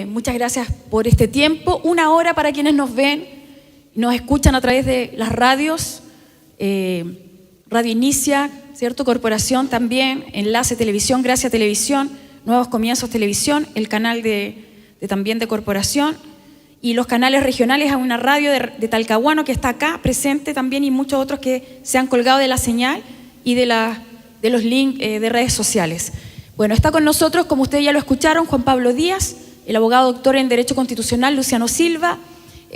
Muchas gracias por este tiempo. 1 hora para quienes nos ven, nos escuchan a través de las radios, Radio Inicia, ¿cierto? Corporación también, Enlace Televisión, Gracia Televisión, Nuevos Comienzos Televisión, el canal también de Corporación, y los canales regionales. Hay una radio de Talcahuano que está acá presente también, y muchos otros que se han colgado de la señal y de los links de redes sociales. Bueno, está con nosotros, como ustedes ya lo escucharon, Juan Pablo Díaz, el abogado doctor en Derecho Constitucional, Luciano Silva,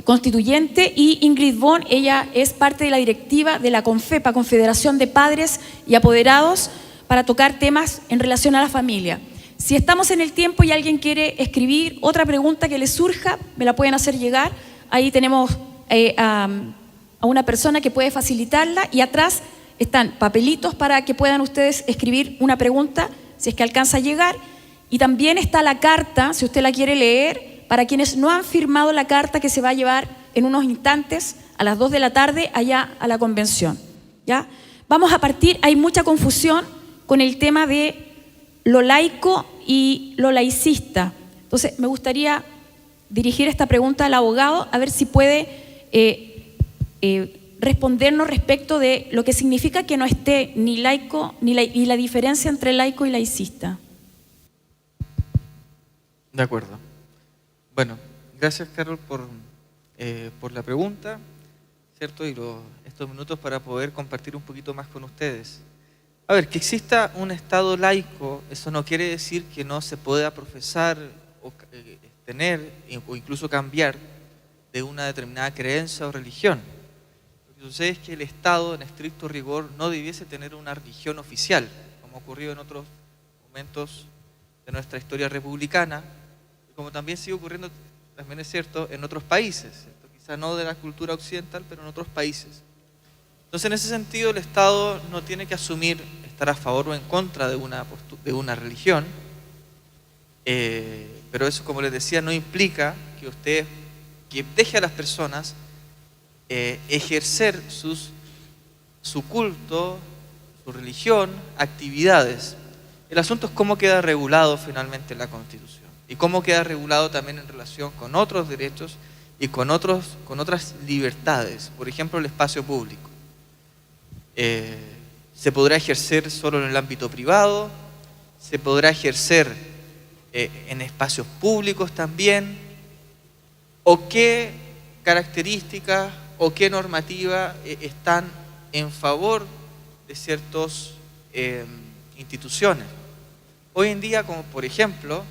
constituyente, y Ingrid Von. Ella es parte de la directiva de la CONFEPA, Confederación de Padres y Apoderados, para tocar temas en relación a la familia. Si estamos en el tiempo y alguien quiere escribir otra pregunta que le surja, me la pueden hacer llegar. Ahí tenemos a una persona que puede facilitarla, y atrás están papelitos para que puedan ustedes escribir una pregunta si es que alcanza a llegar. Y también está la carta, si usted la quiere leer, para quienes no han firmado la carta, que se va a llevar en unos instantes a las 2 de la tarde allá a la convención. ¿Ya? Vamos a partir. Hay mucha confusión con el tema de lo laico y lo laicista. Entonces, me gustaría dirigir esta pregunta al abogado, a ver si puede respondernos respecto de lo que significa que no esté ni laico y la diferencia entre laico y laicista. De acuerdo. Bueno, gracias, Carol, por la pregunta, ¿cierto? Y estos minutos para poder compartir un poquito más con ustedes. A ver, que exista un Estado laico, eso no quiere decir que no se pueda profesar o tener o incluso cambiar de una determinada creencia o religión. Lo que sucede es que el Estado, en estricto rigor, no debiese tener una religión oficial, como ha ocurrido en otros momentos de nuestra historia republicana, como también sigue ocurriendo, también es cierto, en otros países, ¿cierto? Quizá no de la cultura occidental, pero en otros países. Entonces, en ese sentido, el Estado no tiene que asumir estar a favor o en contra de una religión, pero eso, como les decía, no implica que deje a las personas ejercer su culto, su religión, actividades. El asunto es cómo queda regulado finalmente la Constitución y cómo queda regulado también en relación con otros derechos y con otras libertades, por ejemplo, el espacio público. Se podrá ejercer solo en el ámbito privado, se podrá ejercer en espacios públicos también, o qué características o qué normativa están en favor de ciertas instituciones. Hoy en día, como por ejemplo,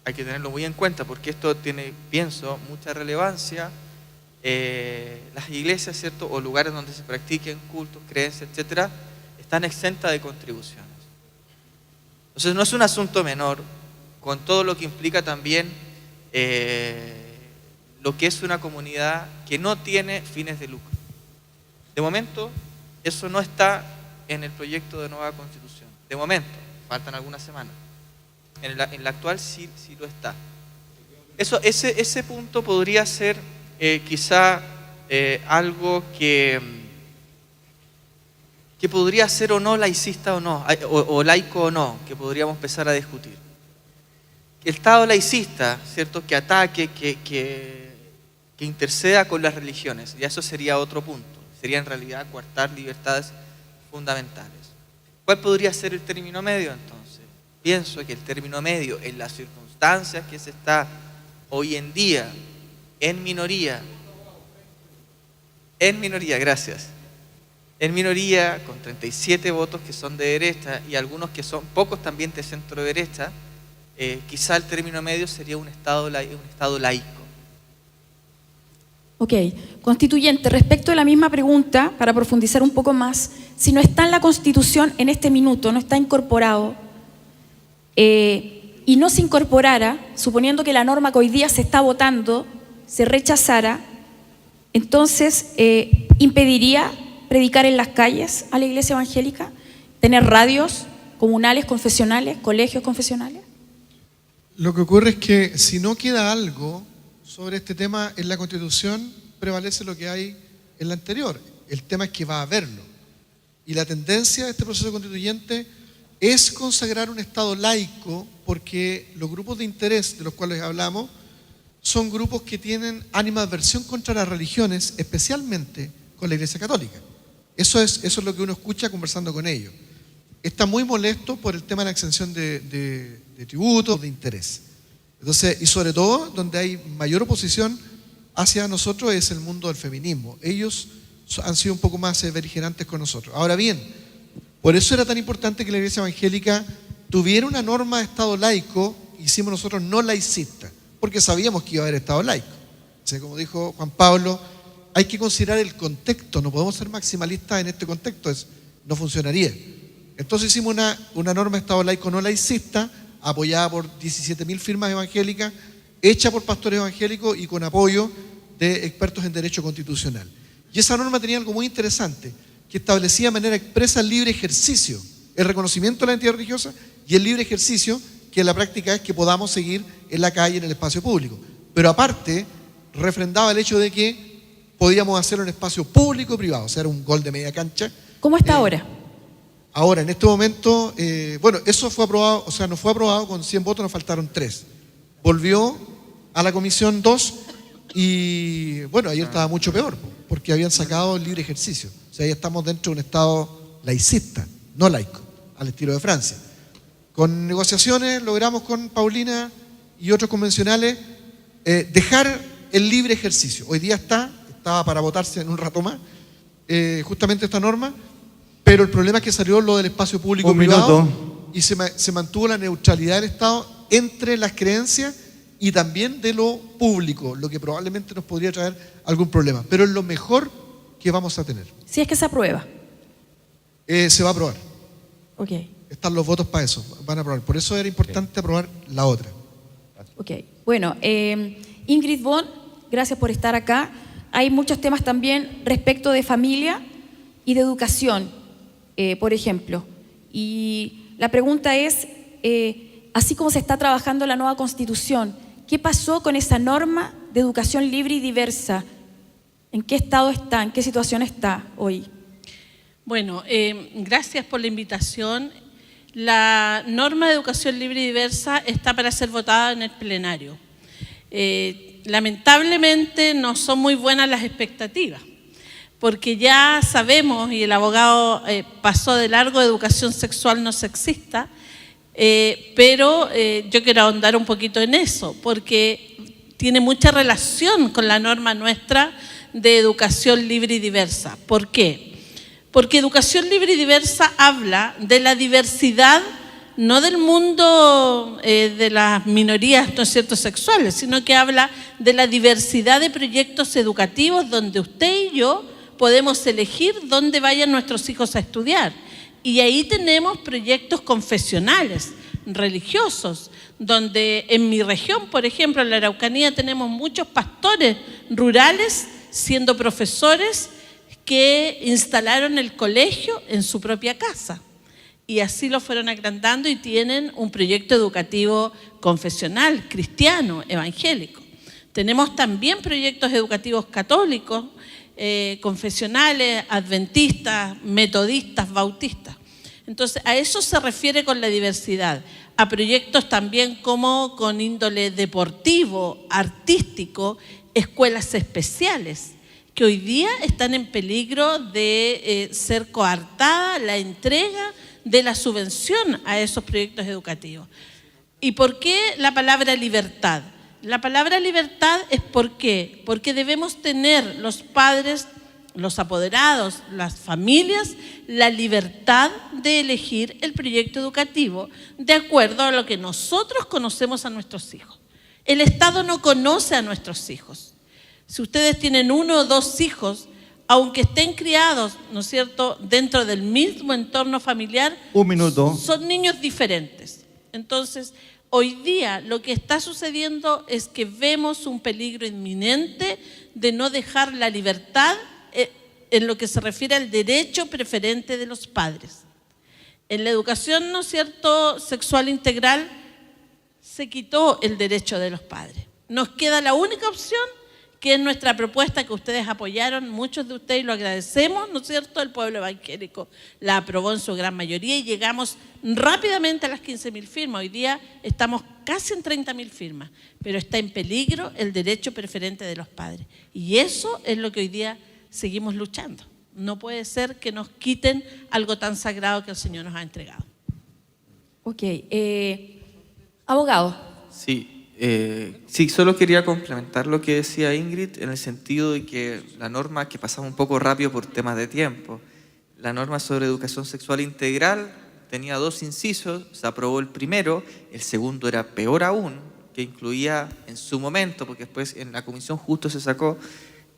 hay que tenerlo muy en cuenta porque esto tiene, pienso, mucha relevancia. Las iglesias, ¿cierto?, o lugares donde se practiquen cultos, creencias, etcétera, están exentas de contribuciones. Entonces, no es un asunto menor, con todo lo que implica también lo que es una comunidad que no tiene fines de lucro. De momento, eso no está en el proyecto de nueva Constitución. De momento, faltan algunas semanas. En la actual sí lo está. Ese punto podría ser quizá algo que podría ser o no laicista o no, o laico o no, que podríamos empezar a discutir. El Estado laicista, ¿cierto?, que ataque, que interceda con las religiones, y eso sería otro punto, sería en realidad coartar libertades fundamentales. ¿Cuál podría ser el término medio entonces? Pienso que el término medio, en las circunstancias que se está hoy en día en minoría, gracias, en minoría, con 37 votos que son de derecha y algunos que son pocos también de centro derecha, quizá el término medio sería un Estado laico. Ok, constituyente, respecto a la misma pregunta, para profundizar un poco más, si no está en la Constitución en este minuto, no está incorporado, y no se incorporara, suponiendo que la norma que hoy día se está votando se rechazara, entonces impediría predicar en las calles a la iglesia evangélica, tener radios comunales, confesionales, colegios confesionales. Lo que ocurre es que si no queda algo sobre este tema en la Constitución, prevalece lo que hay en la anterior. El tema es que va a haberlo. Y la tendencia de este proceso constituyente es consagrar un Estado laico, porque los grupos de interés de los cuales hablamos son grupos que tienen animadversión contra las religiones, especialmente con la Iglesia Católica. Eso es lo que uno escucha conversando con ellos. Está muy molesto por el tema de la exención de tributos, de interés. Entonces, y sobre todo, donde hay mayor oposición hacia nosotros es el mundo del feminismo. Ellos han sido un poco más beligerantes con nosotros. Ahora bien, por eso era tan importante que la Iglesia Evangélica tuviera una norma de Estado laico, hicimos nosotros no laicista, porque sabíamos que iba a haber Estado laico. O sea, como dijo Juan Pablo, hay que considerar el contexto, no podemos ser maximalistas en este contexto, no funcionaría. Entonces hicimos una norma de Estado laico no laicista, apoyada por 17.000 firmas evangélicas, hecha por pastores evangélicos y con apoyo de expertos en derecho constitucional. Y esa norma tenía algo muy interesante, que establecía de manera expresa el libre ejercicio, el reconocimiento de la entidad religiosa y el libre ejercicio, que en la práctica es que podamos seguir en la calle, en el espacio público. Pero aparte, refrendaba el hecho de que podíamos hacerlo en espacio público y privado, o sea, era un gol de media cancha. ¿Cómo está ahora? Ahora, en este momento, bueno, eso fue aprobado, o sea, no fue aprobado con 100 votos, nos faltaron 3. Volvió a la comisión 2 y, bueno, ayer estaba mucho peor, porque habían sacado el libre ejercicio. O sea, ya estamos dentro de un Estado laicista, no laico, al estilo de Francia. Con negociaciones logramos con Paulina y otros convencionales dejar el libre ejercicio. Hoy día estaba para votarse en un rato más, justamente esta norma, pero el problema es que salió lo del espacio público-privado y se mantuvo la neutralidad del Estado entre las creencias y también de lo público, lo que probablemente nos podría traer algún problema. Pero es lo mejor que vamos a tener. Si es que se aprueba. Se va a aprobar. Ok. Están los votos para eso, van a aprobar. Por eso era importante aprobar la otra. Ok. Bueno, Ingrid Von, gracias por estar acá. Hay muchos temas también respecto de familia y de educación, por ejemplo. Y la pregunta es, así como se está trabajando la nueva Constitución, ¿qué pasó con esa norma de educación libre y diversa? ¿En qué estado está? ¿En qué situación está hoy? Bueno, gracias por la invitación. La norma de educación libre y diversa está para ser votada en el plenario. Lamentablemente no son muy buenas las expectativas, porque ya sabemos, y el abogado pasó de largo, educación sexual no sexista, pero yo quiero ahondar un poquito en eso, porque tiene mucha relación con la norma nuestra de educación libre y diversa. ¿Por qué? Porque educación libre y diversa habla de la diversidad, no del mundo de las minorías, ¿no es cierto?, sexuales, sino que habla de la diversidad de proyectos educativos donde usted y yo podemos elegir dónde vayan nuestros hijos a estudiar. Y ahí tenemos proyectos confesionales, religiosos, donde en mi región, por ejemplo, en la Araucanía, tenemos muchos pastores rurales siendo profesores que instalaron el colegio en su propia casa. Y así lo fueron agrandando y tienen un proyecto educativo confesional, cristiano, evangélico. Tenemos también proyectos educativos católicos, confesionales, adventistas, metodistas, bautistas. Entonces, a eso se refiere con la diversidad, a proyectos también como con índole deportivo, artístico, escuelas especiales, que hoy día están en peligro de ser coartada la entrega de la subvención a esos proyectos educativos. ¿Y por qué la palabra libertad? La palabra libertad es ¿por qué? Porque debemos tener los padres, los apoderados, las familias, la libertad de elegir el proyecto educativo de acuerdo a lo que nosotros conocemos a nuestros hijos. El Estado no conoce a nuestros hijos. Si ustedes tienen 1 o 2 hijos, aunque estén criados, ¿no es cierto?, dentro del mismo entorno familiar, son niños diferentes. Entonces, hoy día lo que está sucediendo es que vemos un peligro inminente de no dejar la libertad en lo que se refiere al derecho preferente de los padres. En la educación, ¿no es cierto?, sexual integral, se quitó el derecho de los padres. Nos queda la única opción, que es nuestra propuesta que ustedes apoyaron, muchos de ustedes, y lo agradecemos, ¿no es cierto? El pueblo evangélico la aprobó en su gran mayoría y llegamos rápidamente a las 15.000 firmas. Hoy día estamos casi en 30.000 firmas, pero está en peligro el derecho preferente de los padres. Y eso es lo que hoy día seguimos luchando. No puede ser que nos quiten algo tan sagrado que el Señor nos ha entregado. Ok. Abogado. Sí, solo quería complementar lo que decía Ingrid en el sentido de que la norma, que pasaba un poco rápido por temas de tiempo, la norma sobre educación sexual integral tenía 2 incisos, se aprobó el primero, el segundo era peor aún, que incluía en su momento, porque después en la comisión justo se sacó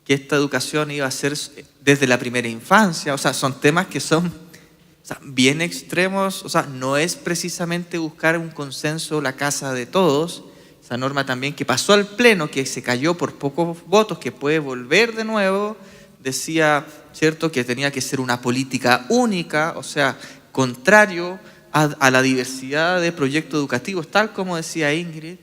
que esta educación iba a ser desde la primera infancia, o sea, son temas que son bien extremos, o sea, no es precisamente buscar un consenso, la casa de todos. Esa norma también que pasó al Pleno, que se cayó por pocos votos, que puede volver de nuevo, decía, ¿cierto?, que tenía que ser una política única, o sea, contrario a la diversidad de proyectos educativos, tal como decía Ingrid,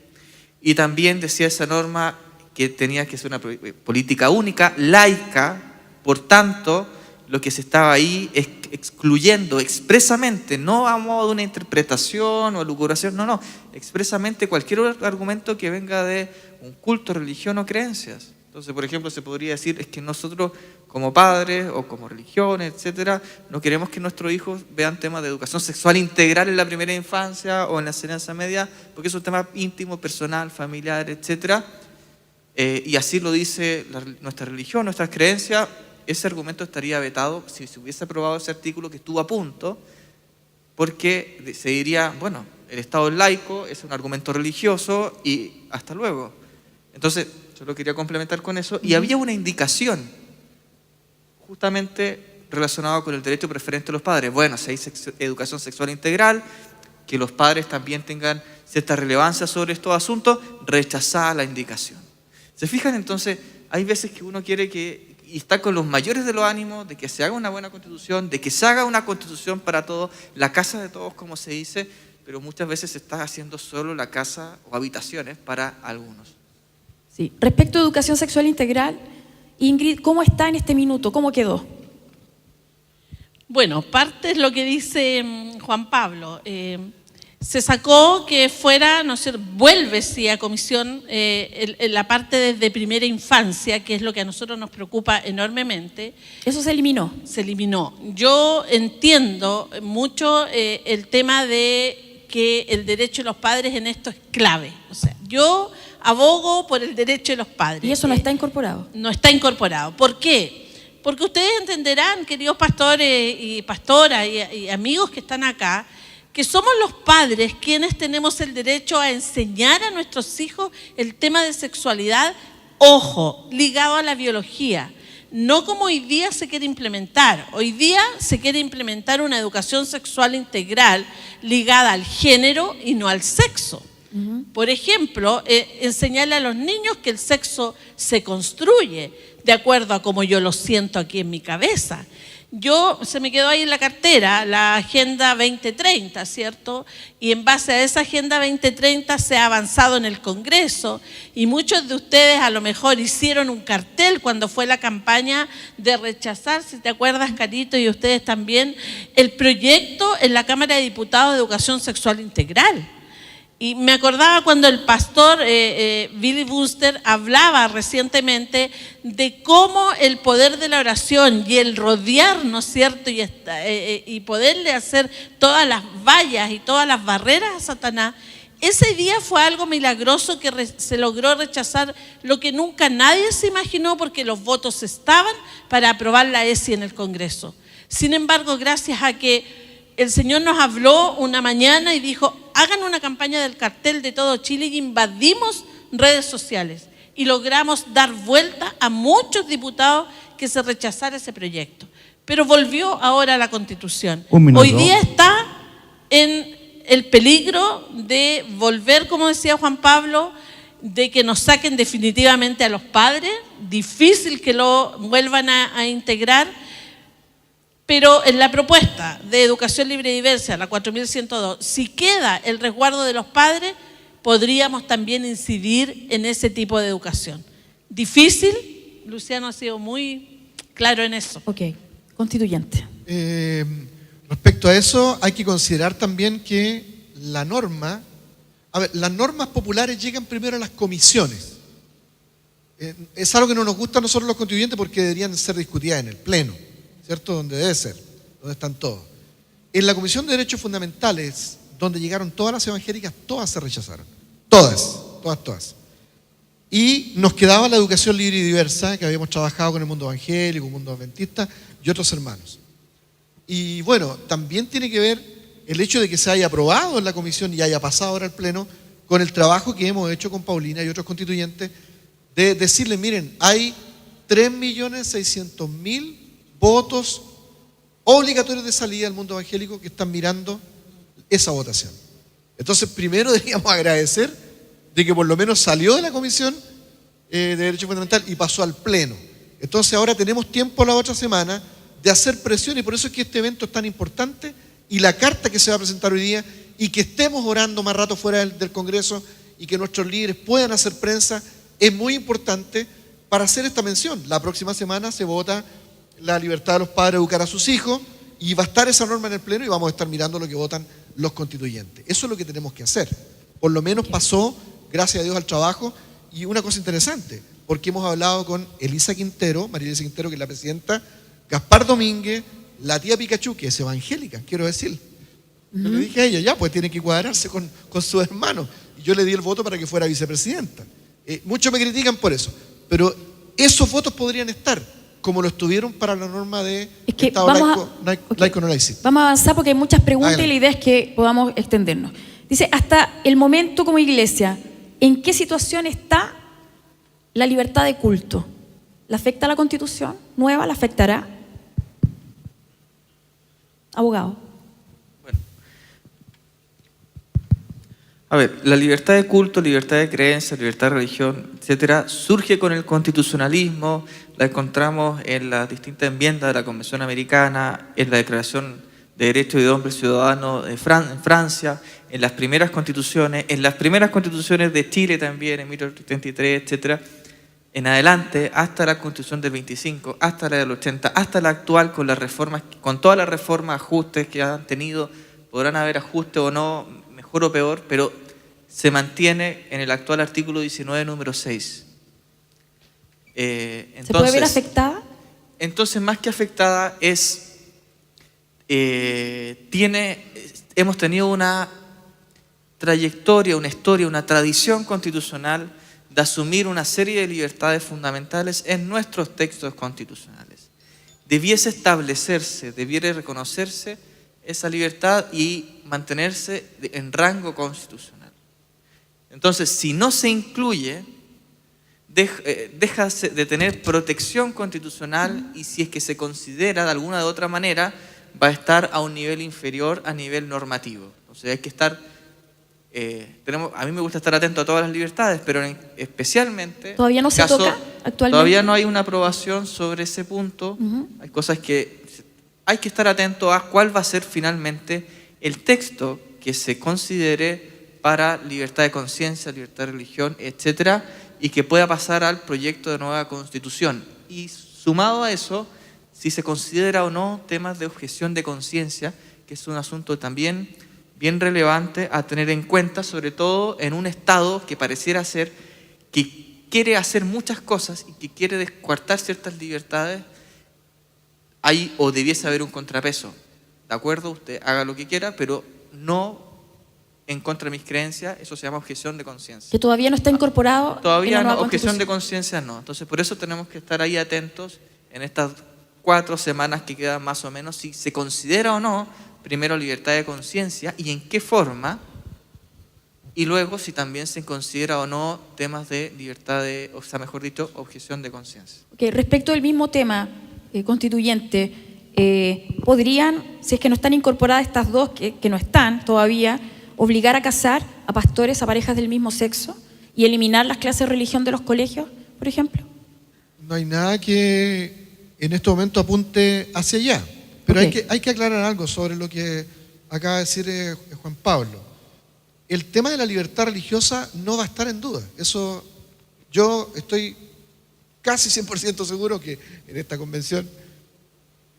y también decía esa norma que tenía que ser una política única, laica, por tanto, lo que se estaba ahí es excluyendo expresamente, no a modo de una interpretación o elucubración, no, expresamente cualquier argumento que venga de un culto, religión o creencias. Entonces, por ejemplo, se podría decir, es que nosotros como padres o como religiones, etcétera, no queremos que nuestros hijos vean temas de educación sexual integral en la primera infancia o en la enseñanza media, porque es un tema íntimo, personal, familiar, etcétera. Y así lo dice nuestra religión, nuestras creencias. Ese argumento estaría vetado si se hubiese aprobado ese artículo que estuvo a punto, porque se diría, bueno, el Estado es laico, es un argumento religioso y hasta luego. Entonces, yo lo quería complementar con eso. Y había una indicación justamente relacionada con el derecho preferente de los padres. Bueno, si hay educación sexual integral, que los padres también tengan cierta relevancia sobre estos asuntos, rechazada la indicación. ¿Se fijan? Entonces, hay veces que uno quiere que, y está con los mayores de los ánimos, de que se haga una buena constitución, de que se haga una constitución para todos, la casa de todos, como se dice, pero muchas veces se está haciendo solo la casa o habitaciones para algunos. Sí. Respecto a educación sexual integral, Ingrid, ¿cómo está en este minuto? ¿Cómo quedó? Bueno, parte es lo que dice Juan Pablo. Se sacó que fuera, no sé, vuelve sí a comisión la parte desde primera infancia, que es lo que a nosotros nos preocupa enormemente. Eso se eliminó. Se eliminó. Yo entiendo mucho el tema de que el derecho de los padres en esto es clave. O sea, yo abogo por el derecho de los padres. ¿Y eso no está incorporado? No está incorporado. ¿Por qué? Porque ustedes entenderán, queridos pastores y pastoras y amigos que están acá, que somos los padres quienes tenemos el derecho a enseñar a nuestros hijos el tema de sexualidad, ojo, ligado a la biología, no como hoy día se quiere implementar. Hoy día se quiere implementar una educación sexual integral ligada al género y no al sexo. Por ejemplo, enseñarle a los niños que el sexo se construye de acuerdo a como yo lo siento aquí en mi cabeza. Se me quedó ahí en la cartera la Agenda 2030, ¿cierto? Y en base a esa Agenda 2030 se ha avanzado en el Congreso y muchos de ustedes a lo mejor hicieron un cartel cuando fue la campaña de rechazar, si te acuerdas, Carito, y ustedes también, el proyecto en la Cámara de Diputados de Educación Sexual Integral. Y me acordaba cuando el pastor Billy Buster hablaba recientemente de cómo el poder de la oración y el rodear, ¿no es cierto? Y poderle hacer todas las vallas y todas las barreras a Satanás. Ese día fue algo milagroso que se logró rechazar lo que nunca nadie se imaginó porque los votos estaban para aprobar la ESI en el Congreso. Sin embargo, gracias a que el Señor nos habló una mañana y dijo, hagan una campaña del cartel de todo Chile y invadimos redes sociales y logramos dar vuelta a muchos diputados que se rechazara ese proyecto. Pero volvió ahora a la Constitución. Hoy día está en el peligro de volver, como decía Juan Pablo, de que nos saquen definitivamente a los padres, difícil que lo vuelvan a integrar. Pero en la propuesta de educación libre y diversa, la 4102, si queda el resguardo de los padres, podríamos también incidir en ese tipo de educación. difícil. Luciano ha sido muy claro en eso. Ok, constituyente. Respecto a eso, hay que considerar también que la norma, las normas populares llegan primero a las comisiones. Es algo que no nos gusta a nosotros los constituyentes porque deberían ser discutidas en el Pleno, ¿cierto? Donde debe ser, donde están todos. En la Comisión de Derechos Fundamentales, donde llegaron todas las evangélicas, todas se rechazaron. Todas. Y nos quedaba la educación libre y diversa, que habíamos trabajado con el mundo evangélico, el mundo adventista y otros hermanos. Y bueno, también tiene que ver el hecho de que se haya aprobado en la comisión y haya pasado ahora al Pleno con el trabajo que hemos hecho con Paulina y otros constituyentes de decirle, miren, hay 3.600.000 votos obligatorios de salida al mundo evangélico que están mirando esa votación. Entonces, primero deberíamos agradecer de que por lo menos salió de la Comisión de Derecho Fundamental y pasó al Pleno. Entonces, ahora tenemos tiempo la otra semana de hacer presión y por eso es que este evento es tan importante y la carta que se va a presentar hoy día y que estemos orando más rato fuera del Congreso y que nuestros líderes puedan hacer prensa es muy importante para hacer esta mención. La próxima semana se vota la libertad de los padres de educar a sus hijos y va a estar esa norma en el Pleno y vamos a estar mirando lo que votan los constituyentes. Eso es lo que tenemos que hacer. Por lo menos pasó, gracias a Dios, al trabajo. Y una cosa interesante, porque hemos hablado con Elisa Quintero, María Elisa Quintero, que es la presidenta, Gaspar Domínguez, la tía Pikachu, que es evangélica, quiero decir. Yo le dije a ella, ya, pues tiene que cuadrarse con sus hermanos. Y yo le di el voto para que fuera vicepresidenta. Muchos me critican por eso, pero esos votos podrían estar, como lo estuvieron para la norma de Estado laico no laicista. Vamos a avanzar porque hay muchas preguntas. Adelante. Y la idea es que podamos extendernos. Dice, hasta el momento como iglesia, ¿en qué situación está la libertad de culto? ¿La afecta la Constitución nueva? ¿La afectará? Abogado. Bueno. A ver, la libertad de culto, libertad de creencia, libertad de religión, etcétera, surge con el constitucionalismo, la encontramos en las distintas enmiendas de la Convención Americana, en la Declaración de Derechos de Hombre Ciudadano en Francia, en las primeras constituciones de Chile también, en 1833, etcétera, en adelante, hasta la Constitución del 25, hasta la del 80, hasta la actual, con las reformas, con todas las reformas, ajustes que han tenido, podrán haber ajustes o no, mejor o peor, pero se mantiene en el actual artículo 19, número 6. ¿Se puede ver afectada? Entonces, más que afectada hemos tenido una trayectoria, una historia, una tradición constitucional de asumir una serie de libertades fundamentales en nuestros textos constitucionales. Debiese establecerse, debiera reconocerse esa libertad y mantenerse en rango constitucional. Entonces, si no se incluye, deja de tener protección constitucional y si es que se considera de alguna u otra manera, va a estar a un nivel inferior a nivel normativo. Entonces hay que estar, a mí me gusta estar atento a todas las libertades, pero especialmente... ¿Todavía no se toca actualmente? Todavía no hay una aprobación sobre ese punto. Hay cosas que hay que estar atento a cuál va a ser finalmente el texto que se considere para libertad de conciencia, libertad de religión, etcétera, y que pueda pasar al proyecto de nueva constitución. Y sumado a eso, si se considera o no temas de objeción de conciencia, que es un asunto también bien relevante a tener en cuenta, sobre todo en un Estado que pareciera ser que quiere hacer muchas cosas y que quiere descuartar ciertas libertades. Hay o debiese haber un contrapeso. ¿De acuerdo? Usted haga lo que quiera, pero no en contra de mis creencias. Eso se llama objeción de conciencia. Que todavía no está incorporado. Todavía en la no, nueva objeción de Constitución. conciencia no. Entonces, por eso tenemos que estar ahí atentos en estas 4 semanas que quedan más o menos, si se considera o no, primero libertad de conciencia y en qué forma, y luego si también se considera o no temas de libertad de, o sea, mejor dicho, objeción de conciencia. Okay, respecto del mismo tema constituyente, ¿podrían, si es que no están incorporadas estas dos, que no están todavía, obligar a casar a pastores, a parejas del mismo sexo y eliminar las clases de religión de los colegios, por ejemplo? No hay nada que en este momento apunte hacia allá, pero Okay. hay que aclarar algo sobre lo que acaba de decir Juan Pablo. El tema de la libertad religiosa no va a estar en duda. Eso yo estoy casi 100% seguro que en esta convención,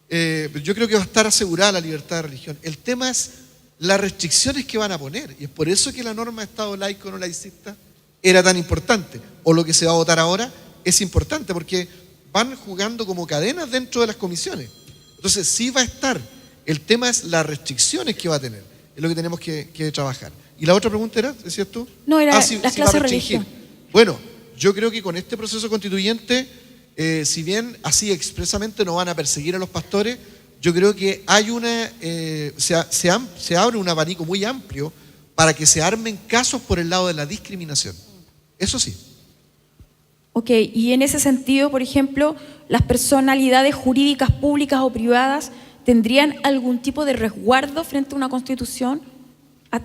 yo creo que va a estar asegurada la libertad de religión. El tema es las restricciones que van a poner, y es por eso que la norma de Estado laico no laicista era tan importante, o lo que se va a votar ahora es importante, porque van jugando como cadenas dentro de las comisiones. Entonces sí va a estar, el tema es las restricciones que va a tener, es lo que tenemos que trabajar. ¿Y la otra pregunta era, decías tú? No, era si las va a clases de restringir. religión. Bueno, yo creo que con este proceso constituyente, si bien así expresamente no van a perseguir a los pastores, yo creo que hay se abre un abanico muy amplio para que se armen casos por el lado de la discriminación. Eso sí. Ok, y en ese sentido, por ejemplo, las personalidades jurídicas públicas o privadas tendrían algún tipo de resguardo frente a una constitución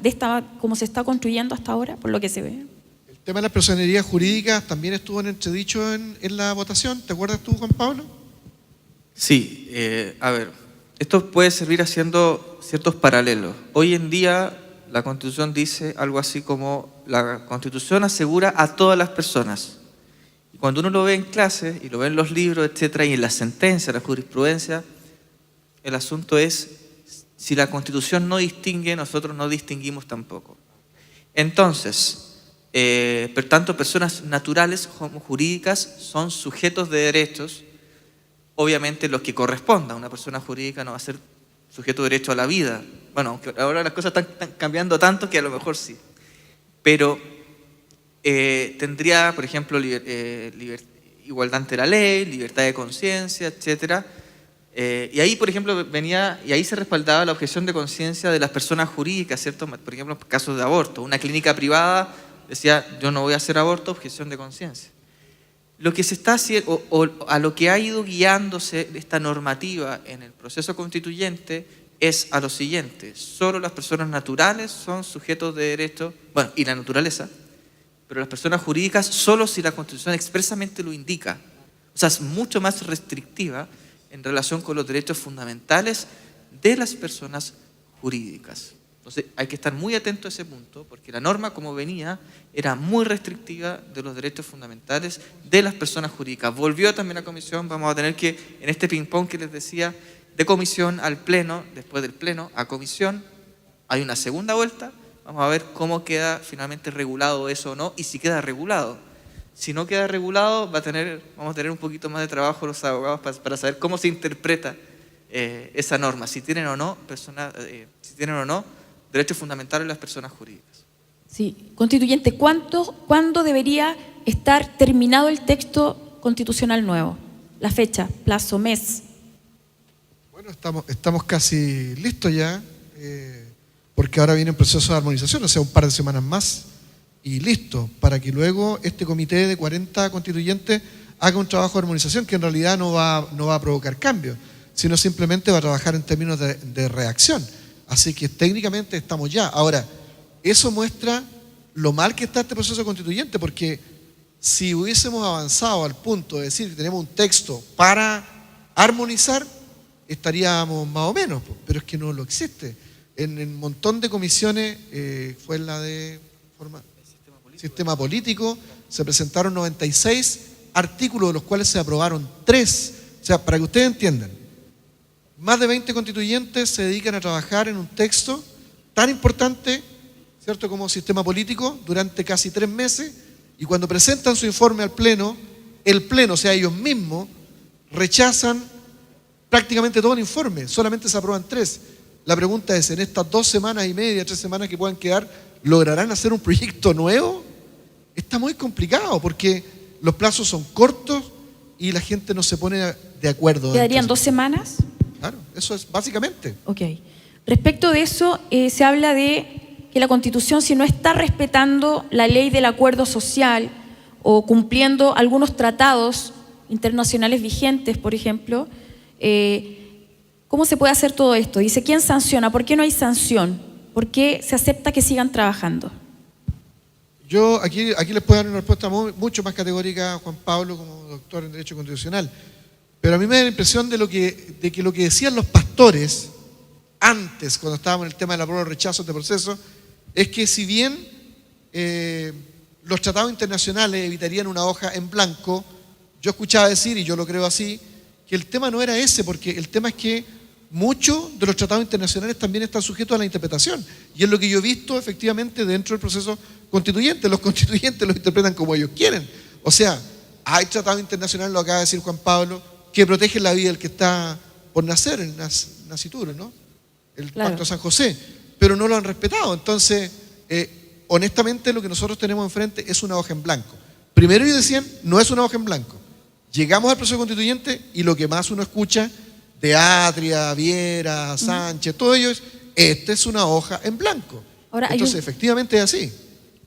de esta, como se está construyendo hasta ahora, por lo que se ve. El tema de las personalidades jurídicas también estuvo en entredicho en la votación. ¿Te acuerdas tú, Juan Pablo? Sí, a ver, esto puede servir haciendo ciertos paralelos. Hoy en día la Constitución dice algo así como la Constitución asegura a todas las personas. Y cuando uno lo ve en clase y lo ve en los libros, etcétera, y en las sentencias, la jurisprudencia, el asunto es si la Constitución no distingue, nosotros no distinguimos tampoco. Entonces, por tanto, personas naturales como jurídicas son sujetos de derechos, obviamente los que corresponda. Una persona jurídica no va a ser sujeto de derecho a la vida. Bueno, aunque ahora las cosas están cambiando tanto que a lo mejor sí. Pero tendría, por ejemplo, igualdad ante la ley, libertad de conciencia, etcétera. Y ahí, por ejemplo, y ahí se respaldaba la objeción de conciencia de las personas jurídicas, ¿cierto? Por ejemplo, en casos de aborto. Una clínica privada decía, yo no voy a hacer aborto, objeción de conciencia. Lo que se está haciendo, o a lo que ha ido guiándose esta normativa en el proceso constituyente, es a lo siguiente: solo las personas naturales son sujetos de derecho, bueno, y la naturaleza, pero las personas jurídicas solo si la Constitución expresamente lo indica. O sea, es mucho más restrictiva en relación con los derechos fundamentales de las personas jurídicas. Entonces hay que estar muy atento a ese punto, porque la norma, como venía, era muy restrictiva de los derechos fundamentales de las personas jurídicas. Volvió también a comisión, vamos a tener que, en este ping-pong que les decía, de comisión al pleno, después del pleno a comisión, hay una segunda vuelta, vamos a ver cómo queda finalmente regulado eso o no, y si queda regulado. Si no queda regulado, vamos a tener un poquito más de trabajo los abogados para saber cómo se interpreta esa norma, si tienen o no derechos fundamentales las personas jurídicas. Sí, constituyente, ¿cuándo debería estar terminado el texto constitucional nuevo? La fecha, plazo, mes. Bueno, estamos casi listos ya, porque ahora viene el proceso de armonización, o sea, un par de semanas más y listo, para que luego este comité de 40 constituyentes haga un trabajo de armonización que en realidad no va a provocar cambios, sino simplemente va a trabajar en términos de reacción. Así que técnicamente estamos ya. Ahora, eso muestra lo mal que está este proceso constituyente, porque si hubiésemos avanzado al punto de decir que tenemos un texto para armonizar, estaríamos más o menos, pero es que no lo existe. En un montón de comisiones, fue la de sistema político, se presentaron 96 artículos, de los cuales se aprobaron 3. O sea, para que ustedes entiendan, más de 20 constituyentes se dedican a trabajar en un texto tan importante, ¿cierto?, como sistema político durante casi 3 meses, y cuando presentan su informe al Pleno, el Pleno, o sea, ellos mismos, rechazan prácticamente todo el informe, solamente se aprueban 3. La pregunta es, en estas 2 semanas y media, 3 semanas que puedan quedar, ¿lograrán hacer un proyecto nuevo? Está muy complicado, porque los plazos son cortos y la gente no se pone de acuerdo. ¿Quedarían 2 semanas? Claro, eso es básicamente. Ok. Respecto de eso, se habla de que la Constitución, si no está respetando la ley del acuerdo social o cumpliendo algunos tratados internacionales vigentes, por ejemplo, ¿cómo se puede hacer todo esto? Dice, ¿quién sanciona? ¿Por qué no hay sanción? ¿Por qué se acepta que sigan trabajando? Yo aquí les puedo dar una respuesta mucho más categórica, Juan Pablo, como doctor en Derecho Constitucional. Pero a mí me da la impresión de que lo que decían los pastores antes, cuando estábamos en el tema de la prueba de rechazo de proceso, es que si bien los tratados internacionales evitarían una hoja en blanco, yo escuchaba decir, y yo lo creo así, que el tema no era ese, porque el tema es que muchos de los tratados internacionales también están sujetos a la interpretación. Y es lo que yo he visto efectivamente dentro del proceso constituyente. Los constituyentes los interpretan como ellos quieren. O sea, hay tratados internacionales, lo acaba de decir Juan Pablo, que protegen la vida del que está por nacer, el nascituro, ¿no? El Pacto de San José, pero no lo han respetado. Entonces, honestamente, lo que nosotros tenemos enfrente es una hoja en blanco. Primero ellos decían, no es una hoja en blanco. Llegamos al proceso constituyente y lo que más uno escucha de Atria, Viera, Sánchez, todo ello es, esta es una hoja en blanco. Ahora, entonces, efectivamente es así.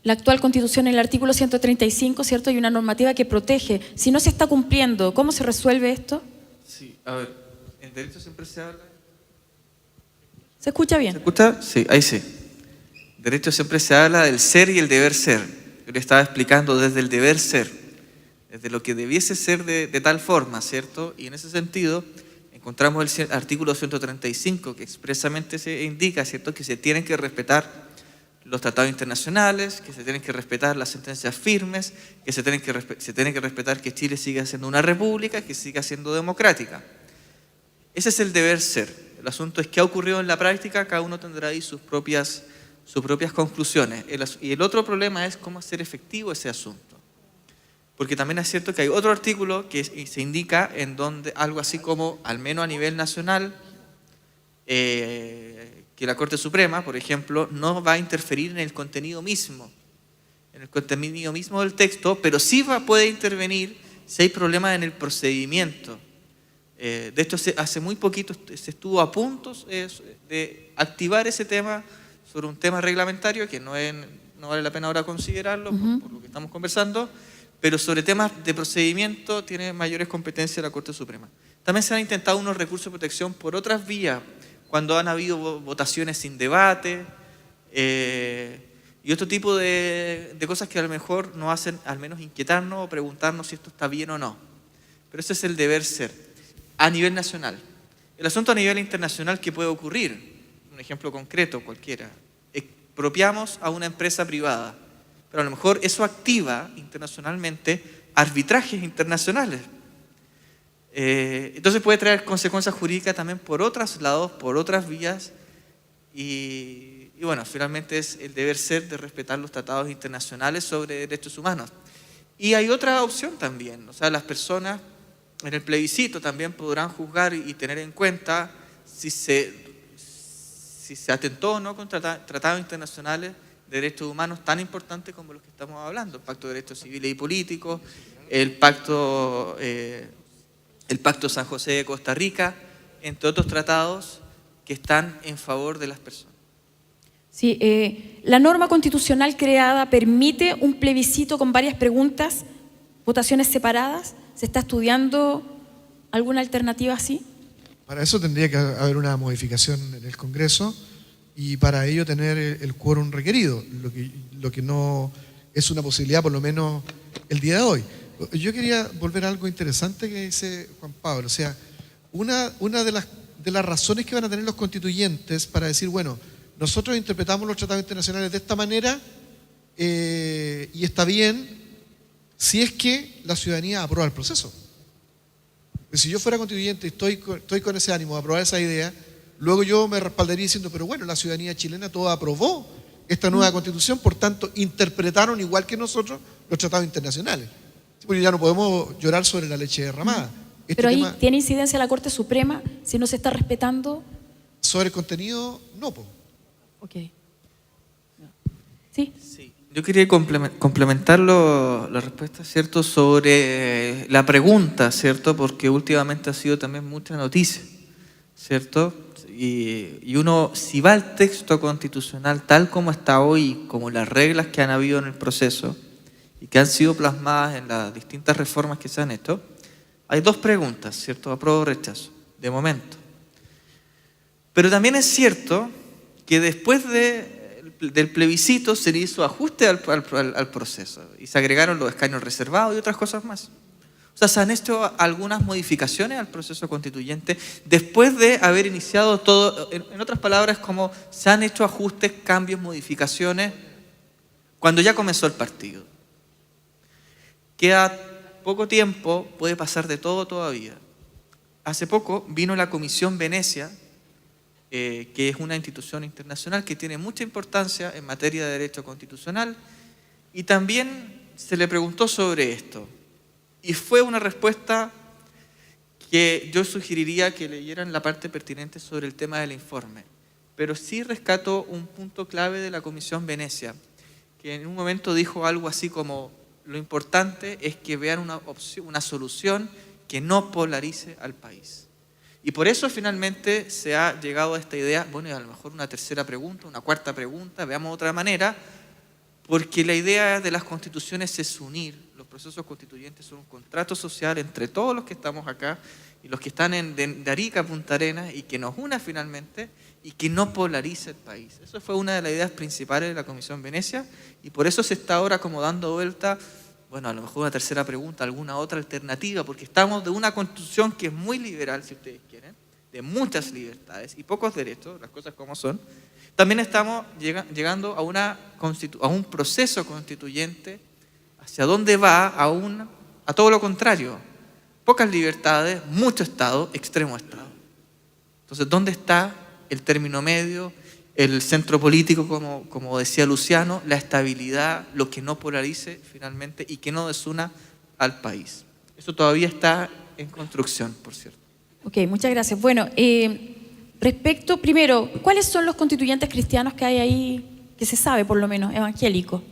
La actual Constitución, en el artículo 135, ¿cierto? Hay una normativa que protege. Si no se está cumpliendo, ¿cómo se resuelve esto? Sí, a ver, en derecho siempre se habla... ¿Se escucha bien? ¿Se escucha? Sí, ahí sí. En derecho siempre se habla del ser y el deber ser. Yo le estaba explicando desde el deber ser, desde lo que debiese ser de tal forma, ¿cierto? Y en ese sentido encontramos el artículo 135 que expresamente se indica, ¿cierto?, que se tienen que respetar los tratados internacionales, que se tienen que respetar las sentencias firmes, que se tiene que respetar que Chile siga siendo una república, que siga siendo democrática. Ese es el deber ser. El asunto es qué ha ocurrido en la práctica, cada uno tendrá ahí sus propias conclusiones. Y el otro problema es cómo hacer efectivo ese asunto. Porque también es cierto que hay otro artículo que se indica en donde algo así como, al menos a nivel nacional, que la Corte Suprema, por ejemplo, no va a interferir en el contenido mismo del texto, pero sí puede intervenir si hay problemas en el procedimiento. De hecho, hace muy poquito se estuvo a punto de activar ese tema sobre un tema reglamentario que no vale la pena ahora considerarlo por lo que estamos conversando, pero sobre temas de procedimiento tiene mayores competencias la Corte Suprema. También se han intentado unos recursos de protección por otras vías, cuando han habido votaciones sin debate y otro tipo de cosas que a lo mejor nos hacen al menos inquietarnos o preguntarnos si esto está bien o no. Pero ese es el deber ser a nivel nacional. El asunto a nivel internacional que puede ocurrir, un ejemplo concreto cualquiera, expropiamos a una empresa privada, pero a lo mejor eso activa internacionalmente arbitrajes internacionales. Entonces puede traer consecuencias jurídicas también por otros lados, por otras vías, y bueno, finalmente es el deber ser de respetar los tratados internacionales sobre derechos humanos. Y hay otra opción también, o sea, las personas en el plebiscito también podrán juzgar y tener en cuenta si se atentó o no contra tratados internacionales de derechos humanos tan importantes como los que estamos hablando, el Pacto de Derechos Civiles y Políticos, el Pacto San José de Costa Rica, entre otros tratados que están en favor de las personas. Sí, la norma constitucional creada permite un plebiscito con varias preguntas, votaciones separadas. ¿Se está estudiando alguna alternativa así? Para eso tendría que haber una modificación en el Congreso y para ello tener el quórum requerido, lo que no es una posibilidad por lo menos el día de hoy. Yo quería volver a algo interesante que dice Juan Pablo. O sea, una de las razones que van a tener los constituyentes para decir, bueno, nosotros interpretamos los tratados internacionales de esta manera y está bien si es que la ciudadanía aprueba el proceso. Si yo fuera constituyente y estoy con ese ánimo de aprobar esa idea, luego yo me respaldaría diciendo, pero bueno, la ciudadanía chilena toda aprobó esta nueva constitución, por tanto, interpretaron igual que nosotros los tratados internacionales. Porque ya no podemos llorar sobre la leche derramada. Pero ahí tiene incidencia la Corte Suprema si no se está respetando. Sobre el contenido, no. Ok. ¿Sí? Sí. Yo quería complementar la respuesta, ¿cierto?, sobre la pregunta, ¿cierto?, porque últimamente ha sido también mucha noticia, ¿cierto? Y uno, si va al texto constitucional tal como está hoy, como las reglas que han habido en el proceso y que han sido plasmadas en las distintas reformas que se han hecho, hay dos preguntas, ¿cierto?, apruebo o rechazo, de momento. Pero también es cierto que después del plebiscito se le hizo ajuste al proceso y se agregaron los escaños reservados y otras cosas más. O sea, se han hecho algunas modificaciones al proceso constituyente después de haber iniciado todo, en otras palabras, como se han hecho ajustes, cambios, modificaciones cuando ya comenzó el partido. Queda poco tiempo puede pasar de todo todavía. Hace poco vino la Comisión Venecia, que es una institución internacional que tiene mucha importancia en materia de derecho constitucional, y también se le preguntó sobre esto. Y fue una respuesta que yo sugeriría que leyeran la parte pertinente sobre el tema del informe. Pero sí rescato un punto clave de la Comisión Venecia, que en un momento dijo algo así como: lo importante es que vean una solución que no polarice al país. Y por eso finalmente se ha llegado a esta idea, bueno, y a lo mejor una tercera pregunta, una cuarta pregunta, veamos otra manera, porque la idea de las constituciones es unir. Los procesos constituyentes son un contrato social entre todos los que estamos acá y los que están de Arica a Punta Arenas, y que nos una finalmente y que no polarice el país. Eso fue una de las ideas principales de la Comisión Venecia, y por eso se está ahora como dando vuelta, bueno, a lo mejor una tercera pregunta, alguna otra alternativa, porque estamos de una constitución que es muy liberal, si ustedes quieren, de muchas libertades y pocos derechos, las cosas como son. También estamos llegando a un proceso constituyente hacia donde va a todo lo contrario. Pocas libertades, mucho Estado, extremo Estado. Entonces, ¿dónde está el término medio, el centro político, como decía Luciano, la estabilidad, lo que no polarice finalmente y que no desuna al país? Eso todavía está en construcción, por cierto. Ok, muchas gracias. Bueno, respecto, primero, ¿cuáles son los constituyentes cristianos que hay ahí, que se sabe por lo menos, evangélicos?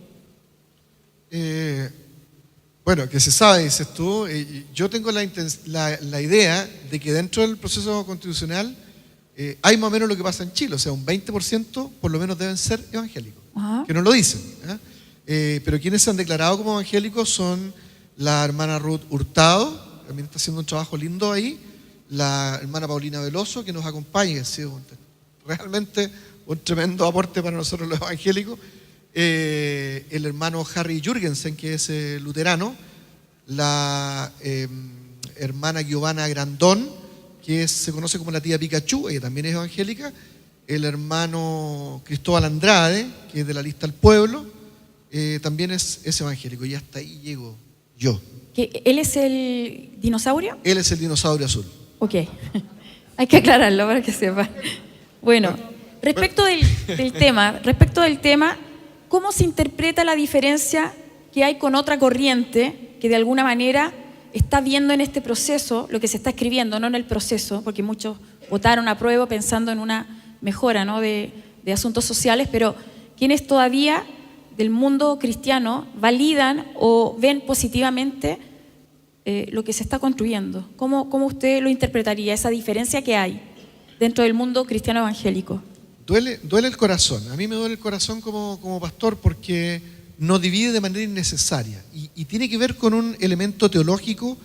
Bueno, que se sabe, dices tú. Yo tengo la idea de que dentro del proceso constitucional hay más o menos lo que pasa en Chile, o sea, un 20% por lo menos deben ser evangélicos, Ajá. que no lo dicen. Pero quienes se han declarado como evangélicos son la hermana Ruth Hurtado, también está haciendo un trabajo lindo ahí, la hermana Paulina Veloso, que nos acompaña, que ha sido realmente un tremendo aporte para nosotros los evangélicos, el hermano Harry Jürgensen, que es luterano, la hermana Giovanna Grandón, que se conoce como la tía Pikachu, ella también es evangélica, el hermano Cristóbal Andrade, que es de la lista del pueblo, también es evangélico, y hasta ahí llego yo. ¿Él es el dinosaurio? Él es el dinosaurio azul. Ok, hay que aclararlo para que sepa. Bueno, respecto del tema, ¿cómo se interpreta la diferencia que hay con otra corriente que de alguna manera está viendo en este proceso lo que se está escribiendo, no en el proceso, porque muchos votaron a prueba pensando en una mejora, ¿no?, de asuntos sociales, pero quienes todavía del mundo cristiano validan o ven positivamente lo que se está construyendo? ¿Cómo usted lo interpretaría, esa diferencia que hay dentro del mundo cristiano evangélico? Duele el corazón. A mí me duele el corazón como pastor porque nos divide de manera innecesaria. Y tiene que ver con un elemento teológico,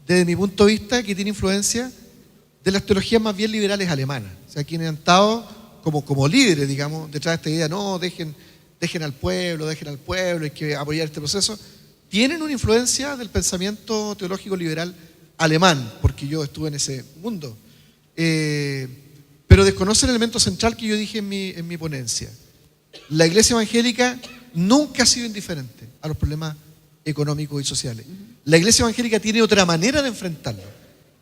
desde mi punto de vista, que tiene influencia de las teologías más bien liberales alemanas. O sea, quienes han estado como líderes, digamos, detrás de esta idea, no, dejen al pueblo, hay que apoyar este proceso, tienen una influencia del pensamiento teológico liberal alemán, porque yo estuve en ese mundo. Pero desconoce el elemento central que yo dije en mi ponencia. La iglesia evangélica nunca ha sido indiferente a los problemas económicos y sociales. La iglesia evangélica tiene otra manera de enfrentarlo.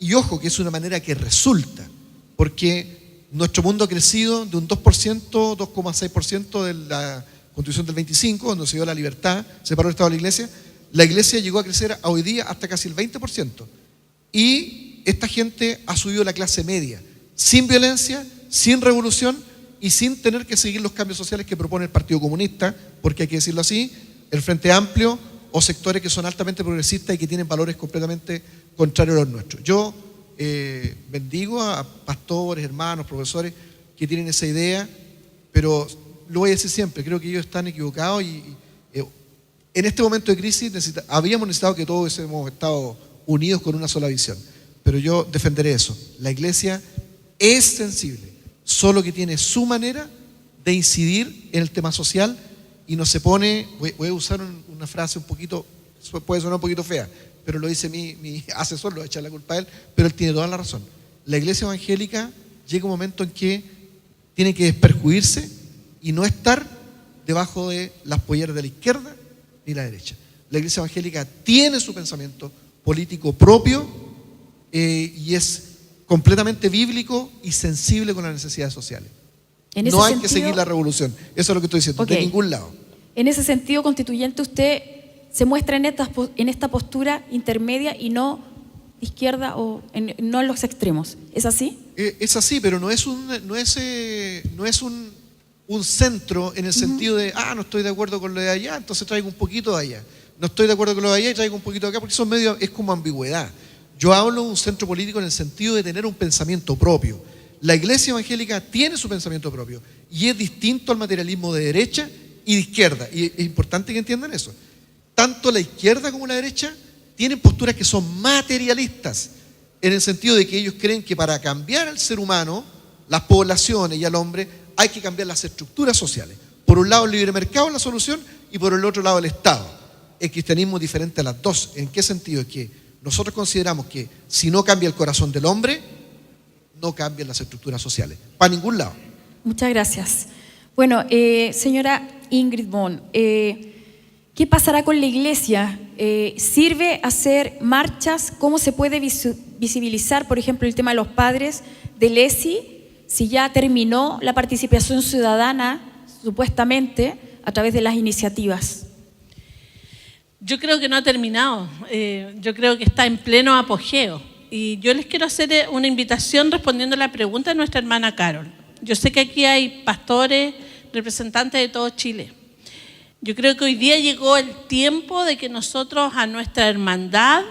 Y ojo, que es una manera que resulta, porque nuestro mundo ha crecido de un 2%, 2,6% de la Constitución del 25, cuando se dio la libertad, separó el Estado de la iglesia. La iglesia llegó a crecer a hoy día hasta casi el 20%. Y esta gente ha subido la clase media, sin violencia, sin revolución y sin tener que seguir los cambios sociales que propone el Partido Comunista, porque hay que decirlo así, el Frente Amplio o sectores que son altamente progresistas y que tienen valores completamente contrarios a los nuestros. Yo bendigo a pastores, hermanos, profesores que tienen esa idea, pero lo voy a decir siempre, creo que ellos están equivocados y en este momento de crisis habíamos necesitado que todos hubiésemos estado unidos con una sola visión. Pero yo defenderé eso. La iglesia es sensible, solo que tiene su manera de incidir en el tema social y no se pone, voy a usar una frase un poquito, puede sonar un poquito fea, pero lo dice mi asesor, lo voy a echar la culpa a él, pero él tiene toda la razón. La iglesia evangélica llega un momento en que tiene que desperjudirse y no estar debajo de las polleras de la izquierda ni la derecha. La Iglesia evangélica tiene su pensamiento político propio y es completamente bíblico y sensible con las necesidades sociales. No hay que seguir la revolución. Eso es lo que estoy diciendo, de ningún lado. En ese sentido, constituyente, usted se muestra en esta postura intermedia y no izquierda o no en los extremos. ¿Es así? Es así, pero no es un centro en el sentido de, no estoy de acuerdo con lo de allá, entonces traigo un poquito de allá. No estoy de acuerdo con lo de allá y traigo un poquito de acá, porque es como ambigüedad. Yo hablo de un centro político en el sentido de tener un pensamiento propio. La Iglesia evangélica tiene su pensamiento propio y es distinto al materialismo de derecha y de izquierda. Y es importante que entiendan eso. Tanto la izquierda como la derecha tienen posturas que son materialistas, en el sentido de que ellos creen que para cambiar al ser humano, las poblaciones y al hombre, hay que cambiar las estructuras sociales. Por un lado el libre mercado es la solución y por el otro lado el Estado. El cristianismo es diferente a las dos. ¿En qué sentido? Es que nosotros consideramos que si no cambia el corazón del hombre, no cambian las estructuras sociales. Para ningún lado. Muchas gracias. Bueno, señora Ingrid Bon, ¿qué pasará con la iglesia? ¿Sirve hacer marchas? ¿Cómo se puede visibilizar, por ejemplo, el tema de los padres del ESI? Si ya terminó la participación ciudadana, supuestamente, a través de las iniciativas. Yo creo que no ha terminado, yo creo que está en pleno apogeo. Y yo les quiero hacer una invitación respondiendo a la pregunta de nuestra hermana Carol. Yo sé que aquí hay pastores, representantes de todo Chile. Yo creo que hoy día llegó el tiempo de que nosotros a nuestra hermandad